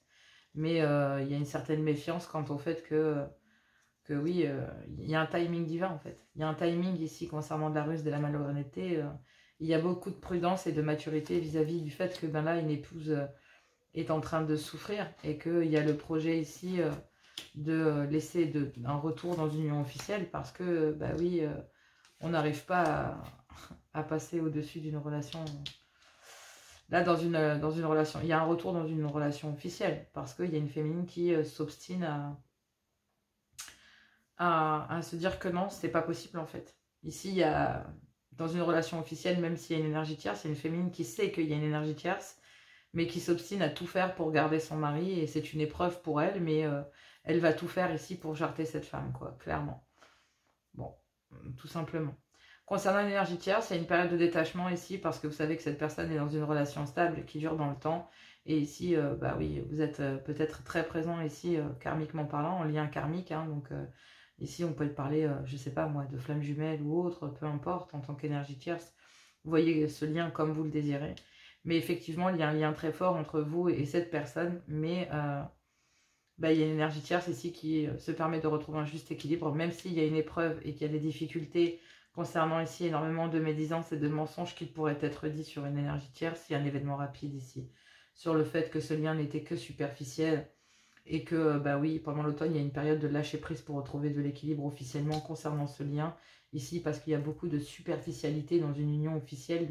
Mais il y a une certaine méfiance quant au fait que oui, il y a un timing divin, en fait. Il y a un timing ici concernant de la ruse, de la malhonnêteté. Il y a beaucoup de prudence et de maturité vis-à-vis du fait que ben là, une épouse est en train de souffrir et qu'il y a le projet ici de laisser un retour dans une union officielle parce que, bah oui, on n'arrive pas à passer au-dessus d'une relation. Là, dans une relation, il y a un retour dans une relation officielle parce qu'il y a une féminine qui s'obstine à se dire que non, c'est pas possible en fait. Ici, il y a, dans une relation officielle, même s'il y a une énergie tierce, il y a une féminine qui sait qu'il y a une énergie tierce, mais qui s'obstine à tout faire pour garder son mari, et c'est une épreuve pour elle, mais elle va tout faire ici pour jarter cette femme, quoi, clairement. Bon, tout simplement. Concernant l'énergie tierce, il y a une période de détachement ici, parce que vous savez que cette personne est dans une relation stable qui dure dans le temps, et ici, bah oui, vous êtes peut-être très présent ici, karmiquement parlant, en lien karmique, hein, donc... ici, on peut parler, je sais pas moi, de flammes jumelles ou autre, peu importe, en tant qu'énergie tierce. Vous voyez ce lien comme vous le désirez. Mais effectivement, il y a un lien très fort entre vous et cette personne. Mais bah, il y a une énergie tierce ici qui se permet de retrouver un juste équilibre, même s'il y a une épreuve et qu'il y a des difficultés concernant ici énormément de médisance et de mensonges qui pourraient être dits sur une énergie tierce. Il y a un événement rapide ici, sur le fait que ce lien n'était que superficiel. Et que, bah oui, pendant l'automne, il y a une période de lâcher prise pour retrouver de l'équilibre officiellement concernant ce lien. Ici, parce qu'il y a beaucoup de superficialité dans une union officielle.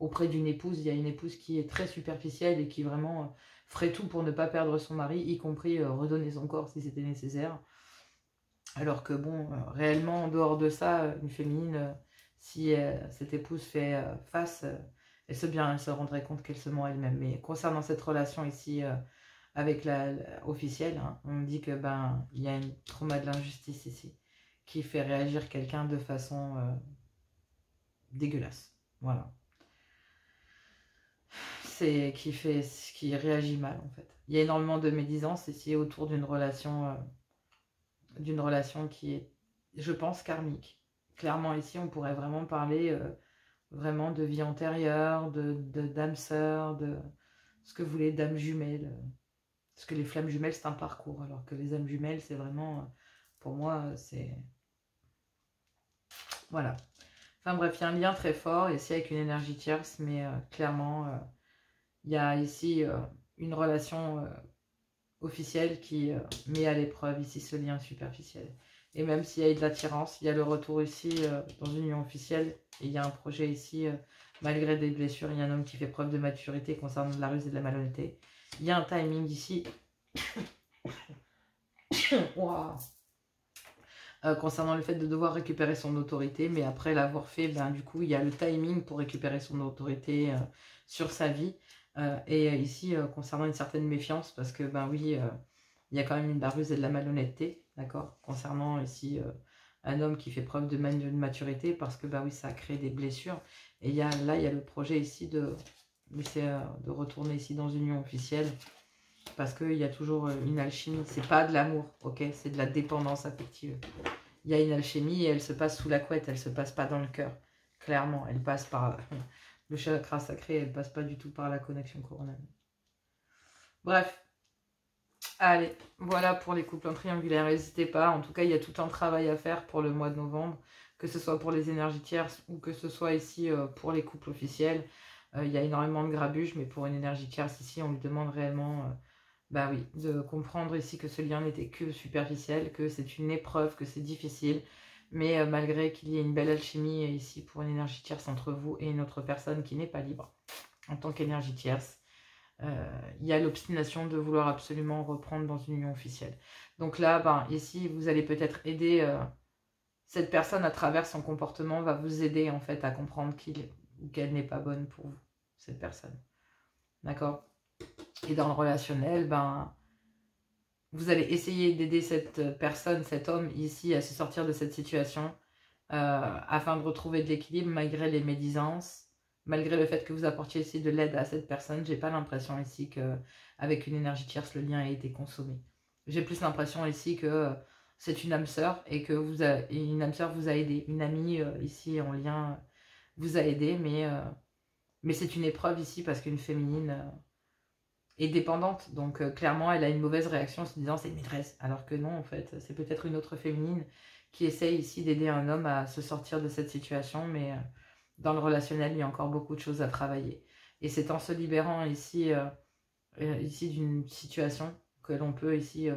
Auprès d'une épouse, il y a une épouse qui est très superficielle et qui vraiment ferait tout pour ne pas perdre son mari, y compris redonner son corps si c'était nécessaire. Alors que bon, réellement, en dehors de ça, une féminine, si cette épouse fait face, elle se rendrait compte qu'elle se ment elle-même. Mais concernant cette relation ici... avec la officielle, hein, on dit que ben il y a un trauma de l'injustice ici qui fait réagir quelqu'un de façon dégueulasse. Voilà. C'est qui réagit mal en fait. Il y a énormément de médisance ici autour d'une relation qui est, je pense, karmique. Clairement ici, on pourrait vraiment parler vraiment de vie antérieure, de d'âme sœur, de ce que vous voulez, d'âme jumelle. Parce que les flammes jumelles, c'est un parcours, alors que les âmes jumelles, c'est vraiment, pour moi, c'est... Voilà. Enfin bref, il y a un lien très fort, ici, avec une énergie tierce, mais clairement, il y a ici une relation officielle qui met à l'épreuve, ici, ce lien superficiel. Et même s'il y a de l'attirance, il y a le retour ici dans une union officielle, et il y a un projet ici, malgré des blessures, il y a un homme qui fait preuve de maturité concernant de la ruse et de la malhonnêteté. Il y a un timing ici wow. Concernant le fait de devoir récupérer son autorité, mais après l'avoir fait, ben, du coup, il y a le timing pour récupérer son autorité sur sa vie. Ici, concernant une certaine méfiance, parce que, ben oui, il y a quand même une barbuse et de la malhonnêteté, d'accord, concernant ici un homme qui fait preuve de maturité, parce que, ben oui, ça a créé des blessures. Et là, il y a le projet ici de retourner ici dans une union officielle, parce qu'il y a toujours une alchimie. C'est pas de l'amour, ok, c'est de la dépendance affective. Il y a une alchimie et elle se passe sous la couette, elle se passe pas dans le cœur. Clairement, elle passe par le chakra sacré, elle passe pas du tout par la connexion coronale. Bref, allez, voilà pour les couples en triangulaire. N'hésitez pas, en tout cas, il y a tout un travail à faire pour le mois de novembre, que ce soit pour les énergies tierces ou que ce soit ici pour les couples officiels. Il y a énormément de grabuge, mais pour une énergie tierce ici, on lui demande réellement bah oui, de comprendre ici que ce lien n'était que superficiel, que c'est une épreuve, que c'est difficile, mais malgré qu'il y ait une belle alchimie ici pour une énergie tierce entre vous et une autre personne qui n'est pas libre en tant qu'énergie tierce, il y a l'obstination de vouloir absolument reprendre dans une union officielle. Donc là, ben, ici, vous allez peut-être aider cette personne à travers son comportement, va vous aider en fait à comprendre qu'il ou qu'elle n'est pas bonne pour vous, cette personne. D'accord ? Et dans le relationnel, ben, vous allez essayer d'aider cette personne, cet homme ici à se sortir de cette situation afin de retrouver de l'équilibre malgré les médisances, malgré le fait que vous apportiez ici de l'aide à cette personne. J'ai pas l'impression ici qu'avec une énergie tierce, le lien a été consommé. J'ai plus l'impression ici que c'est une âme sœur et que une âme sœur vous a aidé. Une amie ici en lien vous a aidé, mais c'est une épreuve ici parce qu'une féminine est dépendante, donc clairement elle a une mauvaise réaction en se disant c'est une maîtresse, alors que non en fait, c'est peut-être une autre féminine qui essaye ici d'aider un homme à se sortir de cette situation, mais dans le relationnel il y a encore beaucoup de choses à travailler. Et c'est en se libérant ici, ici d'une situation que l'on peut ici...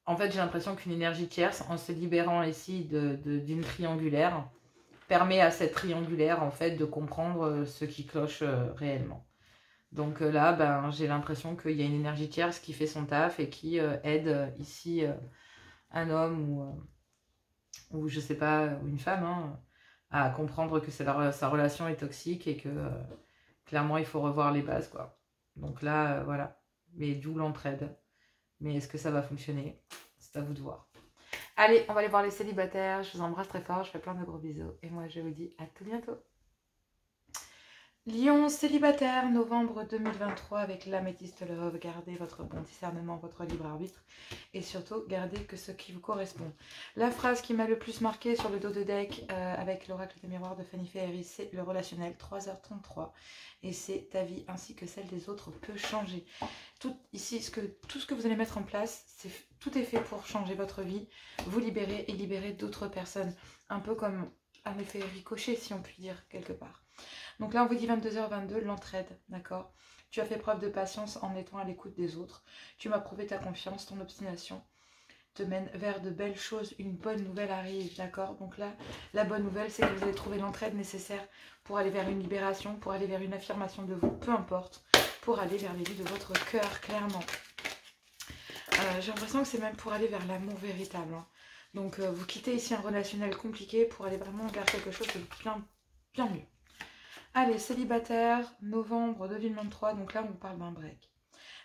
En fait j'ai l'impression qu'une énergie tierce, en se libérant ici d'une triangulaire, permet à cette triangulaire en fait de comprendre ce qui cloche réellement. Donc là, ben, j'ai l'impression qu'il y a une énergie tierce qui fait son taf et qui aide ici un homme ou je sais pas, ou une femme hein, à comprendre que sa relation est toxique et que clairement il faut revoir les bases quoi. Donc là, voilà. Mais d'où l'entraide. Mais est-ce que ça va fonctionner? C'est à vous de voir. Allez, on va aller voir les célibataires. Je vous embrasse très fort, je fais plein de gros bisous. Et moi je vous dis à tout bientôt. Lion célibataire, novembre 2023 avec l'améthyste love. Gardez votre bon discernement, votre libre arbitre et surtout gardez que ce qui vous correspond. La phrase qui m'a le plus marqué sur le dos de deck avec l'oracle des miroirs de Fanny Ferry, c'est le relationnel 3h33 et c'est ta vie ainsi que celle des autres peut changer. Tout ce que vous allez mettre en place, tout est fait pour changer votre vie, vous libérer et libérer d'autres personnes. Un peu comme un effet ricochet si on peut dire quelque part. Donc là, on vous dit 22h22, l'entraide, d'accord? Tu as fait preuve de patience en étant à l'écoute des autres. Tu m'as prouvé ta confiance, ton obstination te mène vers de belles choses. Une bonne nouvelle arrive, d'accord? Donc là, la bonne nouvelle, c'est que vous allez trouver l'entraide nécessaire pour aller vers une libération, pour aller vers une affirmation de vous, peu importe, pour aller vers l'élu de votre cœur, clairement. J'ai l'impression que c'est même pour aller vers l'amour véritable. Hein. Donc vous quittez ici un relationnel compliqué pour aller vraiment vers quelque chose de bien mieux. Allez, célibataire, novembre 2023, donc là on vous parle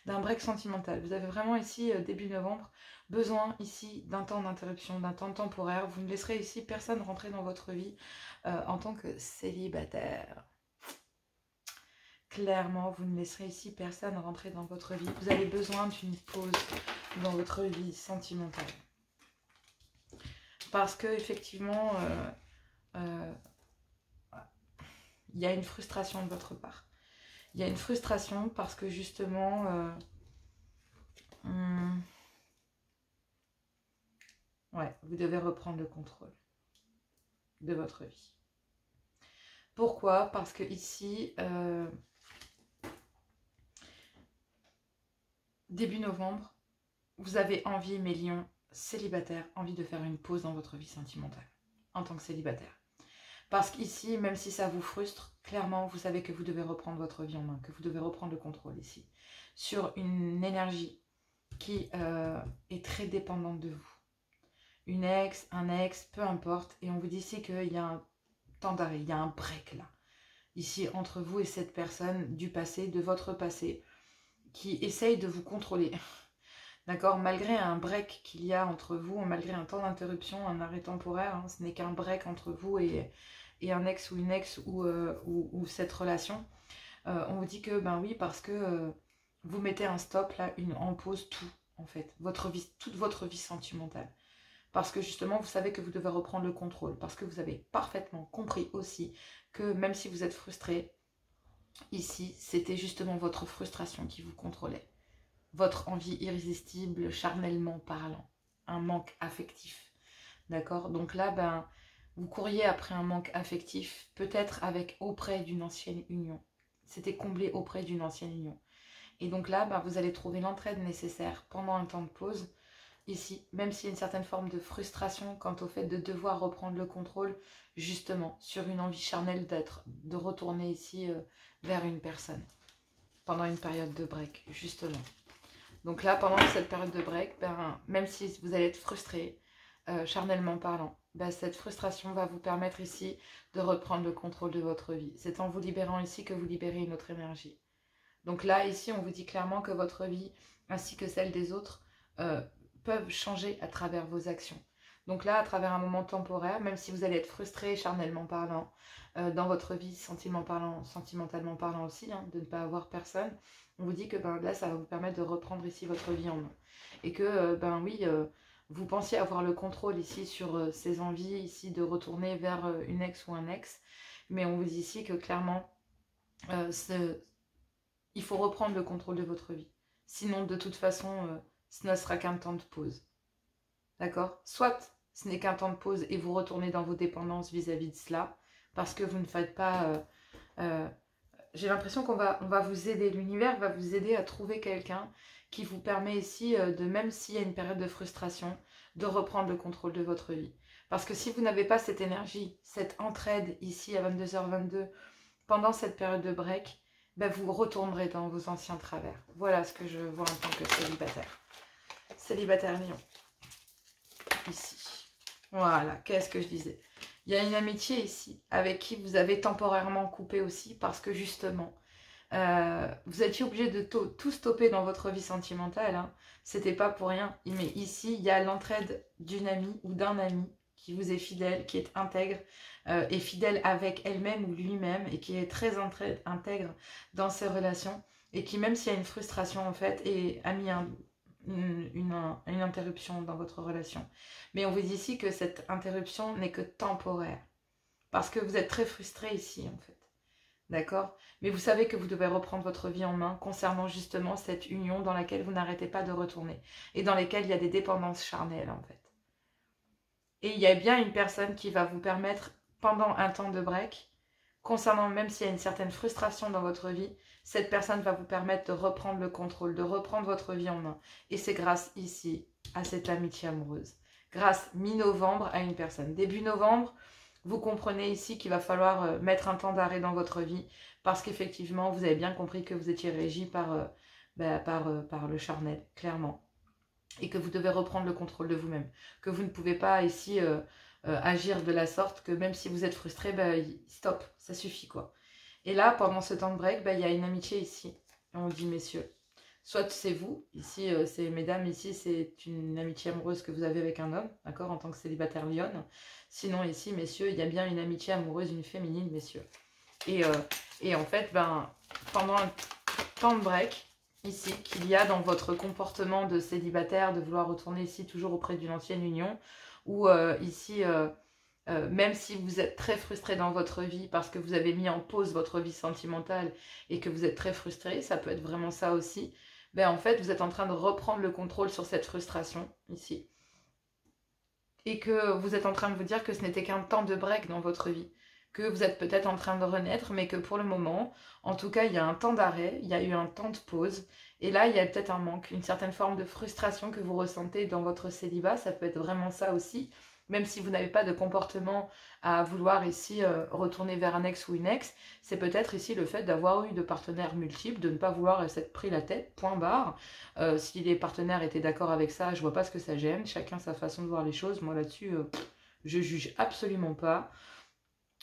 d'un break sentimental. Vous avez vraiment ici, début novembre, besoin ici d'un temps d'interruption, d'un temps temporaire. Vous ne laisserez ici personne rentrer dans votre vie en tant que célibataire. Clairement, vous ne laisserez ici personne rentrer dans votre vie. Vous avez besoin d'une pause dans votre vie sentimentale. Parce que effectivement... il y a une frustration de votre part. Il y a une frustration parce que justement, ouais, vous devez reprendre le contrôle de votre vie. Pourquoi? Parce que ici, début novembre, vous avez envie, mes lions célibataires, envie de faire une pause dans votre vie sentimentale en tant que célibataire. Parce qu'ici, même si ça vous frustre, clairement, vous savez que vous devez reprendre votre vie en main, que vous devez reprendre le contrôle ici, sur une énergie qui est très dépendante de vous. Une ex, un ex, peu importe, et on vous dit ici qu'il y a un temps d'arrêt, il y a un break là. ici entre vous et cette personne du passé, de votre passé, qui essaye de vous contrôler. D'accord? Malgré un break qu'il y a entre vous, malgré un temps d'interruption, un arrêt temporaire, hein, ce n'est qu'un break entre vous et un ex ou une ex ou cette relation. On vous dit que, ben oui, parce que vous mettez un stop là, en pause tout, en fait, toute votre vie sentimentale. Parce que justement, vous savez que vous devez reprendre le contrôle. Parce que vous avez parfaitement compris aussi que même si vous êtes frustré, ici, c'était justement votre frustration qui vous contrôlait. Votre envie irrésistible, charnellement parlant. Un manque affectif. D'accord? Donc là, ben, vous courriez après un manque affectif, peut-être auprès d'une ancienne union. C'était comblé auprès d'une ancienne union. Et donc là, ben, vous allez trouver l'entraide nécessaire pendant un temps de pause. Ici, même s'il y a une certaine forme de frustration quant au fait de devoir reprendre le contrôle, justement, sur une envie charnelle de retourner ici vers une personne, pendant une période de break, justement. Donc là, pendant cette période de break, ben, même si vous allez être frustré, charnellement parlant, ben, cette frustration va vous permettre ici de reprendre le contrôle de votre vie. C'est en vous libérant ici que vous libérez une autre énergie. Donc là, ici, on vous dit clairement que votre vie, ainsi que celle des autres, peuvent changer à travers vos actions. Donc là, à travers un moment temporaire, même si vous allez être frustré, charnellement parlant, dans votre vie, sentimentalement parlant aussi, hein, de ne pas avoir personne, on vous dit que ben, là, ça va vous permettre de reprendre ici votre vie en main. Et que, ben oui, vous pensiez avoir le contrôle ici sur ces envies, ici, de retourner vers une ex ou un ex, mais on vous dit ici que clairement, il faut reprendre le contrôle de votre vie. Sinon, de toute façon, ce ne sera qu'un temps de pause. D'accord? Soit ce n'est qu'un temps de pause et vous retournez dans vos dépendances vis-à-vis de cela, parce que vous ne faites pas... j'ai l'impression qu'on va vous aider, l'univers va vous aider à trouver quelqu'un qui vous permet ici, même s'il y a une période de frustration, de reprendre le contrôle de votre vie. Parce que si vous n'avez pas cette énergie, cette entraide ici à 22h22, pendant cette période de break, ben vous retournerez dans vos anciens travers. Voilà ce que je vois en tant que célibataire. Célibataire lion. Ici. Voilà, qu'est-ce que je disais? Il y a une amitié ici, avec qui vous avez temporairement coupé aussi, parce que justement, vous étiez obligé de tout stopper dans votre vie sentimentale. Hein. C'était pas pour rien. Mais ici, il y a l'entraide d'une amie ou d'un ami qui vous est fidèle, qui est intègre, et fidèle avec elle-même ou lui-même, et qui est très intègre dans ses relations, et qui, même s'il y a une frustration, en fait, a mis une interruption dans votre relation. Mais on vous dit ici que cette interruption n'est que temporaire, parce que vous êtes très frustré ici, en fait. D'accord? Mais vous savez que vous devez reprendre votre vie en main concernant justement cette union dans laquelle vous n'arrêtez pas de retourner, et dans lesquelles il y a des dépendances charnelles, en fait. Et il y a bien une personne qui va vous permettre, pendant un temps de break, concernant même s'il y a une certaine frustration dans votre vie, cette personne va vous permettre de reprendre le contrôle, de reprendre votre vie en main. Et c'est grâce ici à cette amitié amoureuse. Grâce mi-novembre à une personne. Début novembre, vous comprenez ici qu'il va falloir mettre un temps d'arrêt dans votre vie parce qu'effectivement, vous avez bien compris que vous étiez régi par le charnel, clairement. Et que vous devez reprendre le contrôle de vous-même. Que vous ne pouvez pas ici agir de la sorte que même si vous êtes frustré, stop, ça suffit quoi. Et là, pendant ce temps de break, il y a une amitié ici. Et on dit messieurs, soit c'est vous, ici c'est mesdames, ici c'est une amitié amoureuse que vous avez avec un homme, d'accord, en tant que célibataire lionne. Sinon ici, messieurs, il y a bien une amitié amoureuse, une féminine, messieurs. Et en fait, pendant un temps de break, ici, qu'il y a dans votre comportement de célibataire, de vouloir retourner ici toujours auprès d'une ancienne union, ou ici, même si vous êtes très frustré dans votre vie parce que vous avez mis en pause votre vie sentimentale et que vous êtes très frustré, ça peut être vraiment ça aussi, en fait, vous êtes en train de reprendre le contrôle sur cette frustration, ici. Et que vous êtes en train de vous dire que ce n'était qu'un temps de break dans votre vie. Que vous êtes peut-être en train de renaître, mais que pour le moment, en tout cas, il y a un temps d'arrêt, il y a eu un temps de pause, et là, il y a peut-être un manque, une certaine forme de frustration que vous ressentez dans votre célibat, ça peut être vraiment ça aussi, même si vous n'avez pas de comportement à vouloir ici retourner vers un ex ou une ex, c'est peut-être ici le fait d'avoir eu de partenaires multiples, de ne pas vouloir s'être pris la tête, point barre. Si les partenaires étaient d'accord avec ça, je vois pas ce que ça gêne, chacun sa façon de voir les choses, moi là-dessus, je juge absolument pas.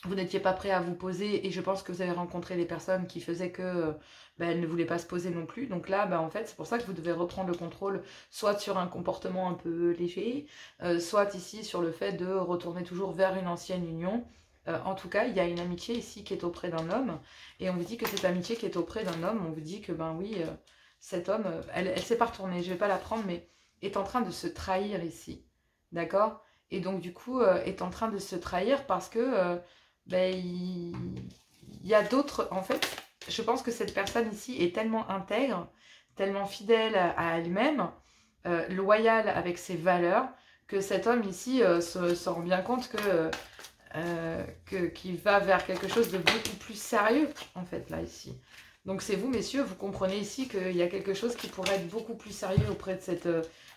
vous n'étiez pas prêt à vous poser et je pense que vous avez rencontré des personnes qui faisaient que elles ne voulaient pas se poser non plus. Donc là, en fait, c'est pour ça que vous devez reprendre le contrôle, soit sur un comportement un peu léger, soit ici sur le fait de retourner toujours vers une ancienne union. En tout cas, il y a une amitié ici qui est auprès d'un homme et on vous dit que cette amitié qui est auprès d'un homme, on vous dit que oui, cet homme, elle s'est pas retournée, je vais pas la prendre, mais est en train de se trahir ici, d'accord? Et donc du coup, est en train de se trahir parce que il y a d'autres, en fait, je pense que cette personne ici est tellement intègre, tellement fidèle à elle-même, loyale avec ses valeurs, que cet homme ici se rend bien compte qu'il va vers quelque chose de beaucoup plus sérieux, en fait, là, ici. Donc c'est vous, messieurs, vous comprenez ici qu'il y a quelque chose qui pourrait être beaucoup plus sérieux auprès de cette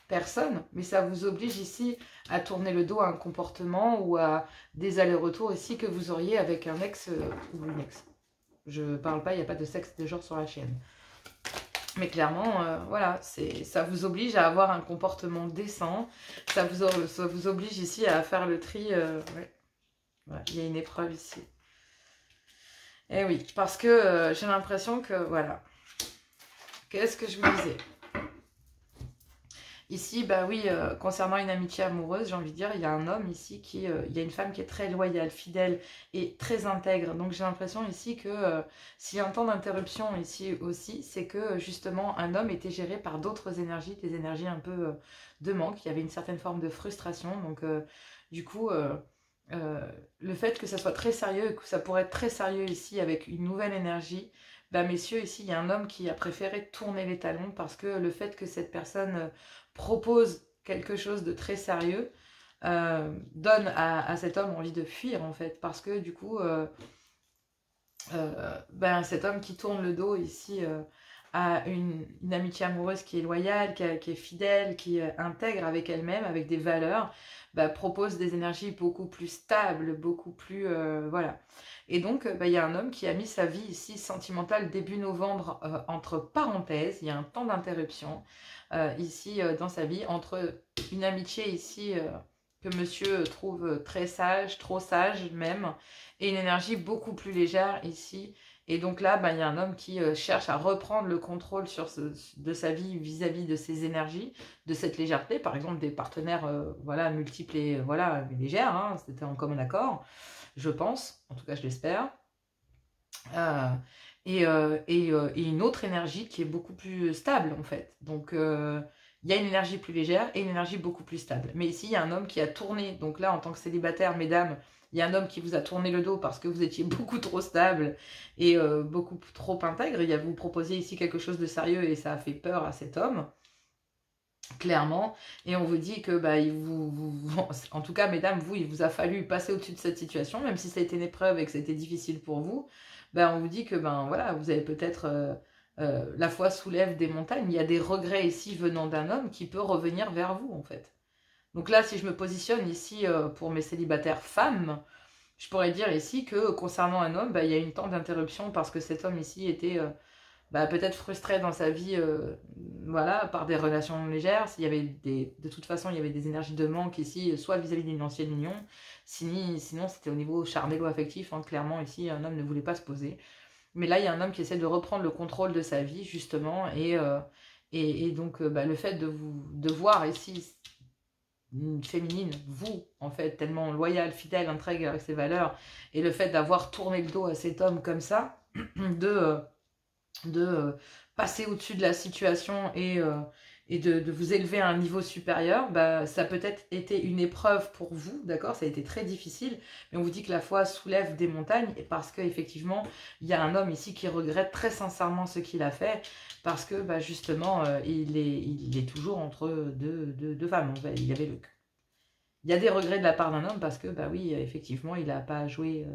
personne, mais ça vous oblige ici à tourner le dos à un comportement ou à des allers-retours ici que vous auriez avec un ex ou une ex. Je parle pas, il n'y a pas de sexe de genre sur la chaîne. Mais clairement, voilà, ça vous oblige à avoir un comportement décent, ça vous oblige ici à faire le tri. Ouais. Voilà, il y a une épreuve ici. Eh oui, parce que j'ai l'impression que, voilà. Qu'est-ce que je me disais? Ici, oui, concernant une amitié amoureuse, j'ai envie de dire, il y a un homme ici qui... il y a une femme qui est très loyale, fidèle et très intègre. Donc j'ai l'impression ici que s'il y a un temps d'interruption ici aussi, c'est que justement un homme était géré par d'autres énergies, des énergies un peu de manque. Il y avait une certaine forme de frustration. Donc du coup... le fait que ça soit très sérieux et que ça pourrait être très sérieux ici avec une nouvelle énergie, messieurs, ici, il y a un homme qui a préféré tourner les talons parce que le fait que cette personne propose quelque chose de très sérieux donne à cet homme envie de fuir, en fait, parce que du coup, cet homme qui tourne le dos ici à une amitié amoureuse qui est loyale, qui est fidèle, qui intègre avec elle-même, avec des valeurs, propose des énergies beaucoup plus stables, beaucoup plus... voilà. Et donc, il y a un homme qui a mis sa vie ici sentimentale début novembre entre parenthèses, il y a un temps d'interruption ici dans sa vie, entre une amitié ici que monsieur trouve très sage, trop sage même, et une énergie beaucoup plus légère ici. Et donc là, il y a un homme qui cherche à reprendre le contrôle de sa vie vis-à-vis de ses énergies, de cette légèreté, par exemple des partenaires voilà, multiples et voilà, légères, hein, c'était en commun accord, je pense, en tout cas je l'espère. Et une autre énergie qui est beaucoup plus stable en fait. Donc il y a une énergie plus légère et une énergie beaucoup plus stable. Mais ici, il y a un homme qui a tourné, donc là en tant que célibataire, mesdames, il y a un homme qui vous a tourné le dos parce que vous étiez beaucoup trop stable et beaucoup trop intègre. Il a vous proposé ici quelque chose de sérieux et ça a fait peur à cet homme, clairement. Et on vous dit que, en tout cas, mesdames, vous, il vous a fallu passer au-dessus de cette situation, même si ça a été une épreuve et que c'était difficile pour vous. On vous dit que, voilà, vous avez peut-être... la foi soulève des montagnes. Il y a des regrets ici venant d'un homme qui peut revenir vers vous, en fait. Donc là, si je me positionne ici pour mes célibataires femmes, je pourrais dire ici que concernant un homme, il y a une temps d'interruption parce que cet homme ici était peut-être frustré dans sa vie voilà, par des relations légères. S'il y avait de toute façon, il y avait des énergies de manque ici, soit vis-à-vis d'une ancienne union, sinon c'était au niveau charnelo-affectif. Hein, clairement, ici, un homme ne voulait pas se poser. Mais là, il y a un homme qui essaie de reprendre le contrôle de sa vie, justement, et donc le fait de voir ici une féminine, vous, en fait, tellement loyale, fidèle, intègre avec ses valeurs, et le fait d'avoir tourné le dos à cet homme comme ça, de passer au-dessus de la situation et de vous élever à un niveau supérieur, ça a peut-être été une épreuve pour vous, d'accord? Ça a été très difficile, mais on vous dit que la foi soulève des montagnes, et parce qu'effectivement, il y a un homme ici qui regrette très sincèrement ce qu'il a fait, parce que justement, il est toujours entre deux femmes. Il y a des regrets de la part d'un homme, parce que, oui, effectivement, il n'a pas joué...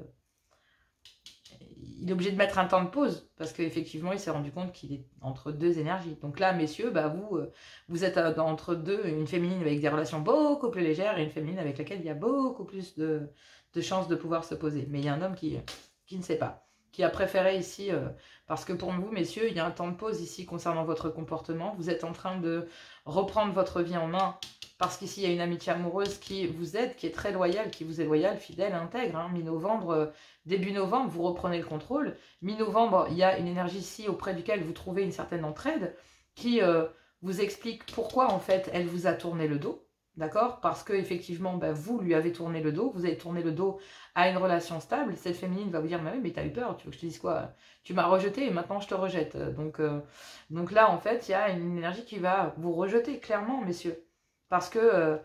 il est obligé de mettre un temps de pause parce qu'effectivement, il s'est rendu compte qu'il est entre deux énergies. Donc là, messieurs, vous êtes entre deux, une féminine avec des relations beaucoup plus légères et une féminine avec laquelle il y a beaucoup plus de chances de pouvoir se poser. Mais il y a un homme qui ne sait pas. qui a préféré ici, parce que pour vous, messieurs, il y a un temps de pause ici concernant votre comportement. Vous êtes en train de reprendre votre vie en main, parce qu'ici, il y a une amitié amoureuse qui vous aide, qui est très loyale, qui vous est loyale, fidèle, intègre. Hein. Mi-novembre, début novembre, vous reprenez le contrôle. Mi-novembre, il y a une énergie ici auprès duquel vous trouvez une certaine entraide, qui vous explique pourquoi, en fait, elle vous a tourné le dos. D'accord? Parce que effectivement, ben, vous lui avez tourné le dos, vous avez tourné le dos à une relation stable. Cette féminine va vous dire, mais t'as eu peur, tu veux que je te dise quoi? Tu m'as rejeté et maintenant je te rejette. Donc là, en fait, il y a une énergie qui va vous rejeter, clairement, messieurs. Parce que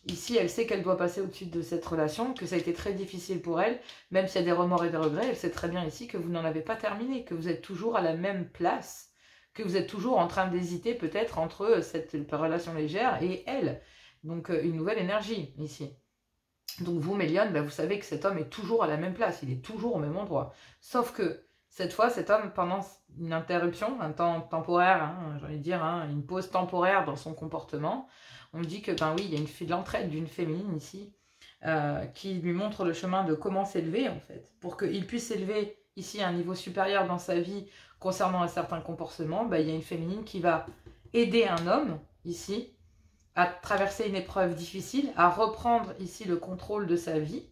ici, elle sait qu'elle doit passer au-dessus de cette relation, que ça a été très difficile pour elle, même s'il y a des remords et des regrets, elle sait très bien ici que vous n'en avez pas terminé, que vous êtes toujours à la même place, que vous êtes toujours en train d'hésiter peut-être entre cette relation légère et elle. Donc, une nouvelle énergie, ici. Donc, vous, Méliane, ben, vous savez que cet homme est toujours à la même place. Il est toujours au même endroit. Sauf que, cette fois, cet homme, pendant une interruption, un temps temporaire, hein, j'ai envie de dire, hein, une pause temporaire dans son comportement, on dit que, ben oui, il y a l'entraide d'une féminine, ici, qui lui montre le chemin de comment s'élever, en fait. Pour qu'il puisse s'élever, ici, à un niveau supérieur dans sa vie, concernant un certain comportement, ben, il y a une féminine qui va aider un homme, ici, à traverser une épreuve difficile, à reprendre ici le contrôle de sa vie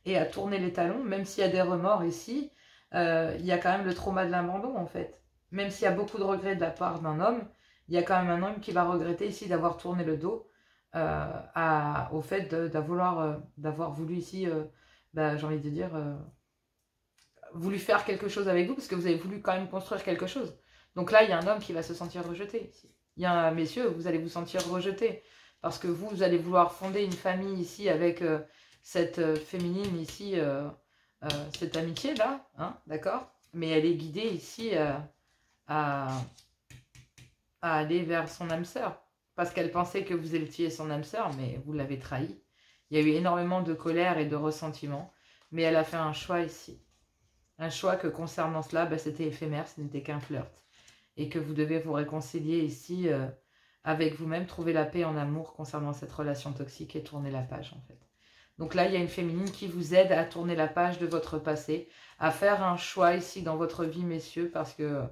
et à tourner les talons, même s'il y a des remords ici, il y a quand même le trauma de l'abandon en fait. Même s'il y a beaucoup de regrets de la part d'un homme, il y a quand même un homme qui va regretter ici d'avoir tourné le dos au fait d'avoir voulu ici, j'ai envie de dire, voulu faire quelque chose avec vous, parce que vous avez voulu quand même construire quelque chose. Donc là, il y a un homme qui va se sentir rejeté ici. Il y a un messieurs, vous allez vous sentir rejeté. Parce que vous allez vouloir fonder une famille ici avec cette féminine ici, cette amitié-là, hein, d'accord? Mais elle est guidée ici à aller vers son âme sœur. Parce qu'elle pensait que vous étiez son âme sœur, mais vous l'avez trahi. Il y a eu énormément de colère et de ressentiment. Mais elle a fait un choix ici. Un choix que concernant cela, bah, c'était éphémère, ce n'était qu'un flirt. Et que vous devez vous réconcilier ici avec vous-même, trouver la paix en amour concernant cette relation toxique et tourner la page en fait. Donc là, il y a une féminine qui vous aide à tourner la page de votre passé, à faire un choix ici dans votre vie, messieurs, parce que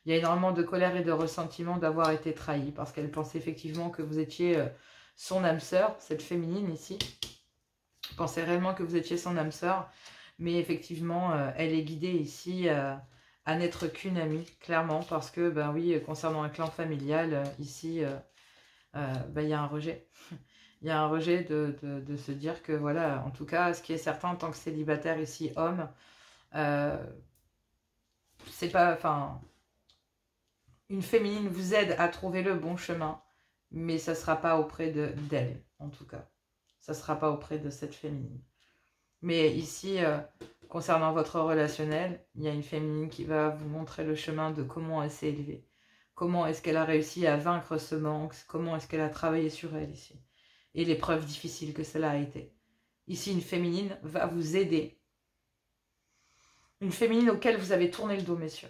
il y a énormément de colère et de ressentiment d'avoir été trahi, parce qu'elle pensait effectivement que vous étiez son âme sœur, cette féminine ici, pensait réellement que vous étiez son âme sœur, mais effectivement, elle est guidée ici à n'être qu'une amie, clairement, parce que, ben oui, concernant un clan familial, ici, ben, il y a un rejet. Il y a un rejet de se dire que, voilà, en tout cas, ce qui est certain en tant que célibataire ici, homme, c'est pas, enfin, une féminine vous aide à trouver le bon chemin, mais ça ne sera pas auprès d'elle, en tout cas. Ça ne sera pas auprès de cette féminine. Mais ici, concernant votre relationnel, il y a une féminine qui va vous montrer le chemin de comment elle s'est élevée. Comment est-ce qu'elle a réussi à vaincre ce manque, comment est-ce qu'elle a travaillé sur elle ici. Et l'épreuve difficile que cela a été. Ici, une féminine va vous aider. Une féminine auquel vous avez tourné le dos, messieurs.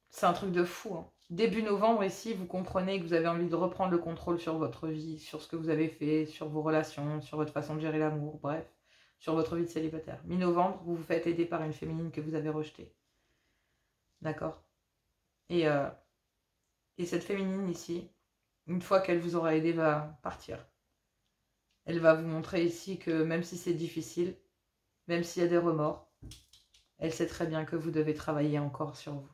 C'est un truc de fou. Hein. Début novembre, ici, vous comprenez que vous avez envie de reprendre le contrôle sur votre vie, sur ce que vous avez fait, sur vos relations, sur votre façon de gérer l'amour, bref. Sur votre vie de célibataire. Mi-novembre, vous vous faites aider par une féminine que vous avez rejetée. D'accord? Et cette féminine ici, une fois qu'elle vous aura aidé, va partir. Elle va vous montrer ici que même si c'est difficile, même s'il y a des remords, elle sait très bien que vous devez travailler encore sur vous.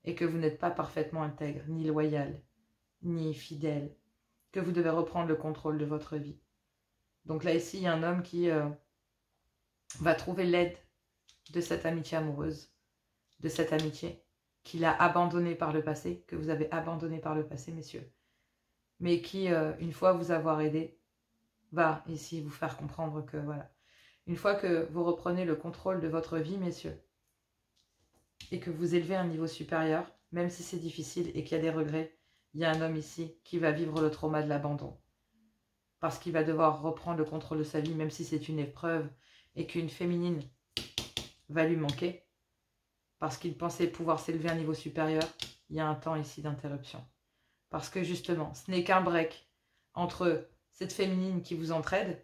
Et que vous n'êtes pas parfaitement intègre, ni loyal, ni fidèle. Que vous devez reprendre le contrôle de votre vie. Donc là, ici, il y a un homme qui va trouver l'aide de cette amitié amoureuse, de cette amitié qu'il a abandonnée par le passé, que vous avez abandonnée par le passé, messieurs, mais qui, une fois vous avoir aidé, va ici vous faire comprendre que, voilà, une fois que vous reprenez le contrôle de votre vie, messieurs, et que vous élevez à un niveau supérieur, même si c'est difficile et qu'il y a des regrets, il y a un homme ici qui va vivre le trauma de l'abandon, parce qu'il va devoir reprendre le contrôle de sa vie, même si c'est une épreuve, et qu'une féminine va lui manquer, parce qu'il pensait pouvoir s'élever à un niveau supérieur, il y a un temps ici d'interruption. Parce que justement, ce n'est qu'un break entre cette féminine qui vous entraide,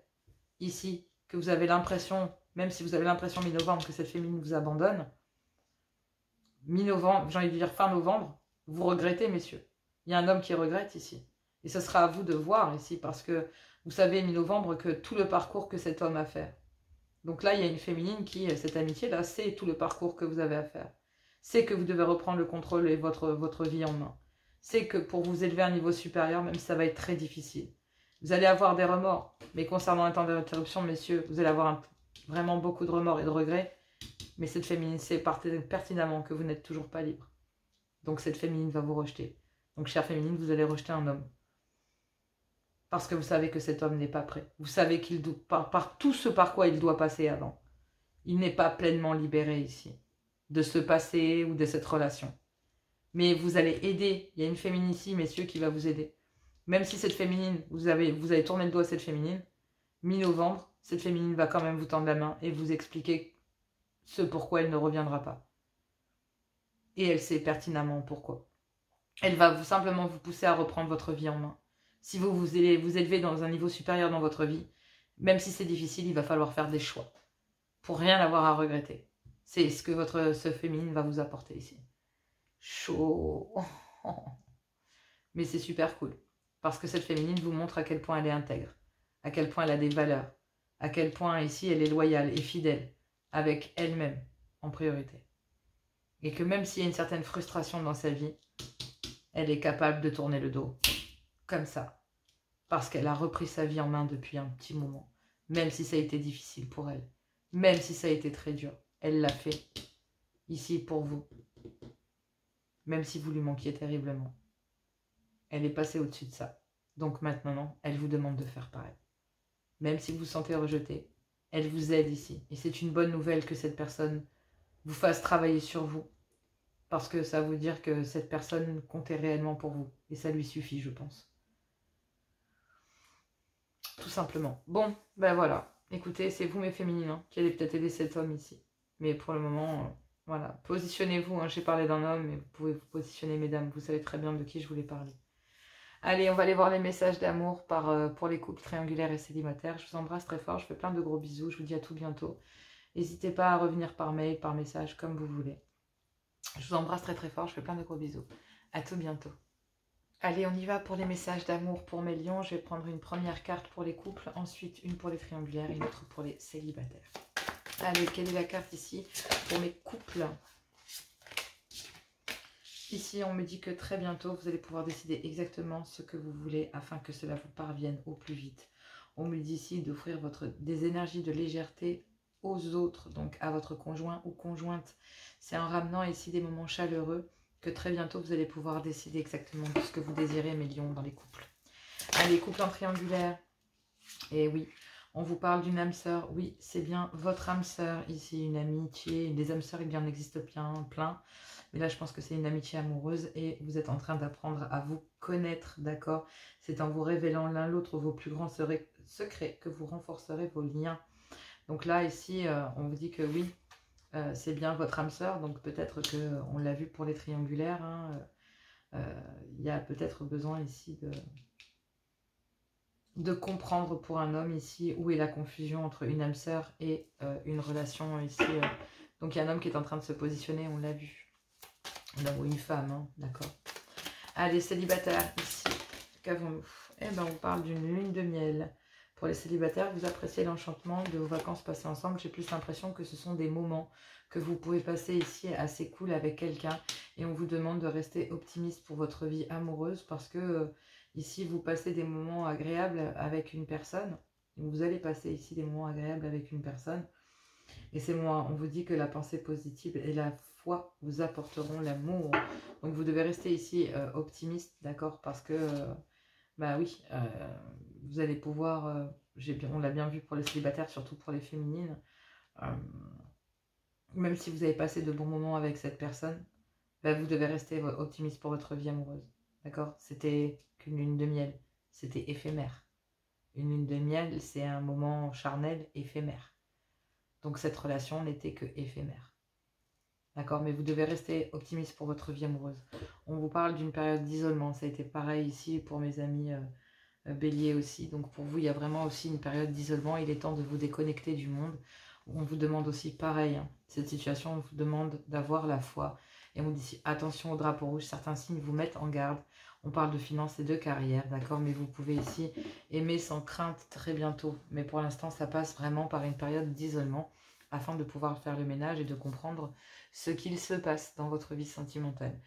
ici, que vous avez l'impression, même si vous avez l'impression mi-novembre que cette féminine vous abandonne, mi-novembre, j'ai envie de dire fin novembre, vous regrettez, messieurs. Il y a un homme qui regrette ici. Et ce sera à vous de voir ici, parce que vous savez, mi-novembre, que tout le parcours que cet homme a fait. Donc là, il y a une féminine qui, cette amitié-là, c'est tout le parcours que vous avez à faire. C'est que vous devez reprendre le contrôle et votre vie en main. C'est que pour vous élever à un niveau supérieur, même si ça va être très difficile. Vous allez avoir des remords, mais concernant un temps d'interruption, messieurs, vous allez avoir vraiment beaucoup de remords et de regrets. Mais cette féminine sait pertinemment que vous n'êtes toujours pas libre. Donc cette féminine va vous rejeter. Donc chère féminine, vous allez rejeter un homme. Parce que vous savez que cet homme n'est pas prêt. Vous savez qu'il doit, par tout ce par quoi il doit passer avant. Il n'est pas pleinement libéré ici. De ce passé ou de cette relation. Mais vous allez aider. Il y a une féminine ici, messieurs, qui va vous aider. Même si cette féminine, vous avez tourné le dos à cette féminine, mi-novembre, cette féminine va quand même vous tendre la main et vous expliquer ce pourquoi elle ne reviendra pas. Et elle sait pertinemment pourquoi. Elle va simplement vous pousser à reprendre votre vie en main. Si vous élevez dans un niveau supérieur dans votre vie, même si c'est difficile, il va falloir faire des choix. Pour rien avoir à regretter. C'est ce que ce féminine va vous apporter ici. Chaud. Mais c'est super cool. Parce que cette féminine vous montre à quel point elle est intègre. À quel point elle a des valeurs. À quel point ici elle est loyale et fidèle. Avec elle-même en priorité. Et que même s'il y a une certaine frustration dans sa vie, elle est capable de tourner le dos. Comme ça. Parce qu'elle a repris sa vie en main depuis un petit moment. Même si ça a été difficile pour elle. Même si ça a été très dur. Elle l'a fait. Ici pour vous. Même si vous lui manquiez terriblement. Elle est passée au-dessus de ça. Donc maintenant, elle vous demande de faire pareil. Même si vous vous sentez rejeté, elle vous aide ici. Et c'est une bonne nouvelle que cette personne vous fasse travailler sur vous. Parce que ça veut dire que cette personne comptait réellement pour vous. Et ça lui suffit, je pense. Tout simplement. Bon, ben voilà. Écoutez, c'est vous mes féminines hein, qui allez peut-être aider cet homme ici. Mais pour le moment, voilà. Positionnez-vous. Hein. J'ai parlé d'un homme, mais vous pouvez vous positionner, mesdames. Vous savez très bien de qui je voulais parler. Allez, on va aller voir les messages d'amour pour les couples triangulaires et célibataires. Je vous embrasse très fort. Je fais plein de gros bisous. Je vous dis à tout bientôt. N'hésitez pas à revenir par mail, par message, comme vous voulez. Je vous embrasse très très fort. Je fais plein de gros bisous. À tout bientôt. Allez, on y va pour les messages d'amour pour mes lions. Je vais prendre une première carte pour les couples, ensuite une pour les triangulaires et une autre pour les célibataires. Allez, quelle est la carte ici pour mes couples? Ici, on me dit que très bientôt, vous allez pouvoir décider exactement ce que vous voulez afin que cela vous parvienne au plus vite. On me dit ici d'offrir des énergies de légèreté aux autres, donc à votre conjoint ou conjointe. C'est en ramenant ici des moments chaleureux que très bientôt vous allez pouvoir décider exactement de ce que vous désirez, mes lions, dans les couples. Allez, couple en triangulaire. Et oui, on vous parle d'une âme sœur. Oui, c'est bien votre âme sœur ici, une amitié. Des âmes sœurs, il y en existe plein. Mais là, je pense que c'est une amitié amoureuse et vous êtes en train d'apprendre à vous connaître, d'accord? C'est en vous révélant l'un l'autre vos plus grands secrets que vous renforcerez vos liens. Donc là, ici, on vous dit que oui, c'est bien votre âme sœur, donc peut-être qu'on l'a vu pour les triangulaires, hein, il y a peut-être besoin ici de comprendre pour un homme ici où est la confusion entre une âme sœur et une relation ici. Donc il y a un homme qui est en train de se positionner, on l'a vu. Ou une femme, hein, d'accord. Allez, célibataires, ici, qu'avons-nous? Eh bien, on parle d'une lune de miel. Pour les célibataires, vous appréciez l'enchantement de vos vacances passées ensemble. J'ai plus l'impression que ce sont des moments que vous pouvez passer ici assez cool avec quelqu'un. Et on vous demande de rester optimiste pour votre vie amoureuse parce que ici, vous passez des moments agréables avec une personne. Vous allez passer ici des moments agréables avec une personne. Et c'est moi, on vous dit que la pensée positive et la foi vous apporteront l'amour. Donc vous devez rester ici optimiste, d'accord? Parce que, bah oui, vous allez pouvoir, on l'a bien vu pour les célibataires, surtout pour les féminines, même si vous avez passé de bons moments avec cette personne, bah, vous devez rester optimiste pour votre vie amoureuse, d'accord? C'était qu'une lune de miel, c'était éphémère. Une lune de miel, c'est un moment charnel éphémère. Donc cette relation n'était que éphémère. D'accord? Mais vous devez rester optimiste pour votre vie amoureuse. On vous parle d'une période d'isolement. Ça a été pareil ici pour mes amis béliers aussi. Donc pour vous, il y a vraiment aussi une période d'isolement. Il est temps de vous déconnecter du monde. On vous demande aussi pareil. Hein. Cette situation, on vous demande d'avoir la foi. Et on dit ici, attention au drapeau rouge, certains signes vous mettent en garde. On parle de finances et de carrière, d'accord? Mais vous pouvez ici aimer sans crainte très bientôt. Mais pour l'instant, ça passe vraiment par une période d'isolement afin de pouvoir faire le ménage et de comprendre ce qu'il se passe dans votre vie sentimentale.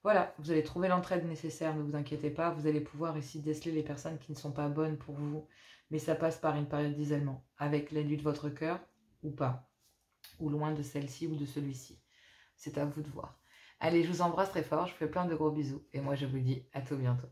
Voilà, vous allez trouver l'entraide nécessaire, ne vous inquiétez pas. Vous allez pouvoir ici déceler les personnes qui ne sont pas bonnes pour vous. Mais ça passe par une période d'isolement, avec l'élu de votre cœur ou pas, ou loin de celle-ci ou de celui-ci. C'est à vous de voir. Allez, je vous embrasse très fort, je vous fais plein de gros bisous, et moi je vous dis à tout bientôt.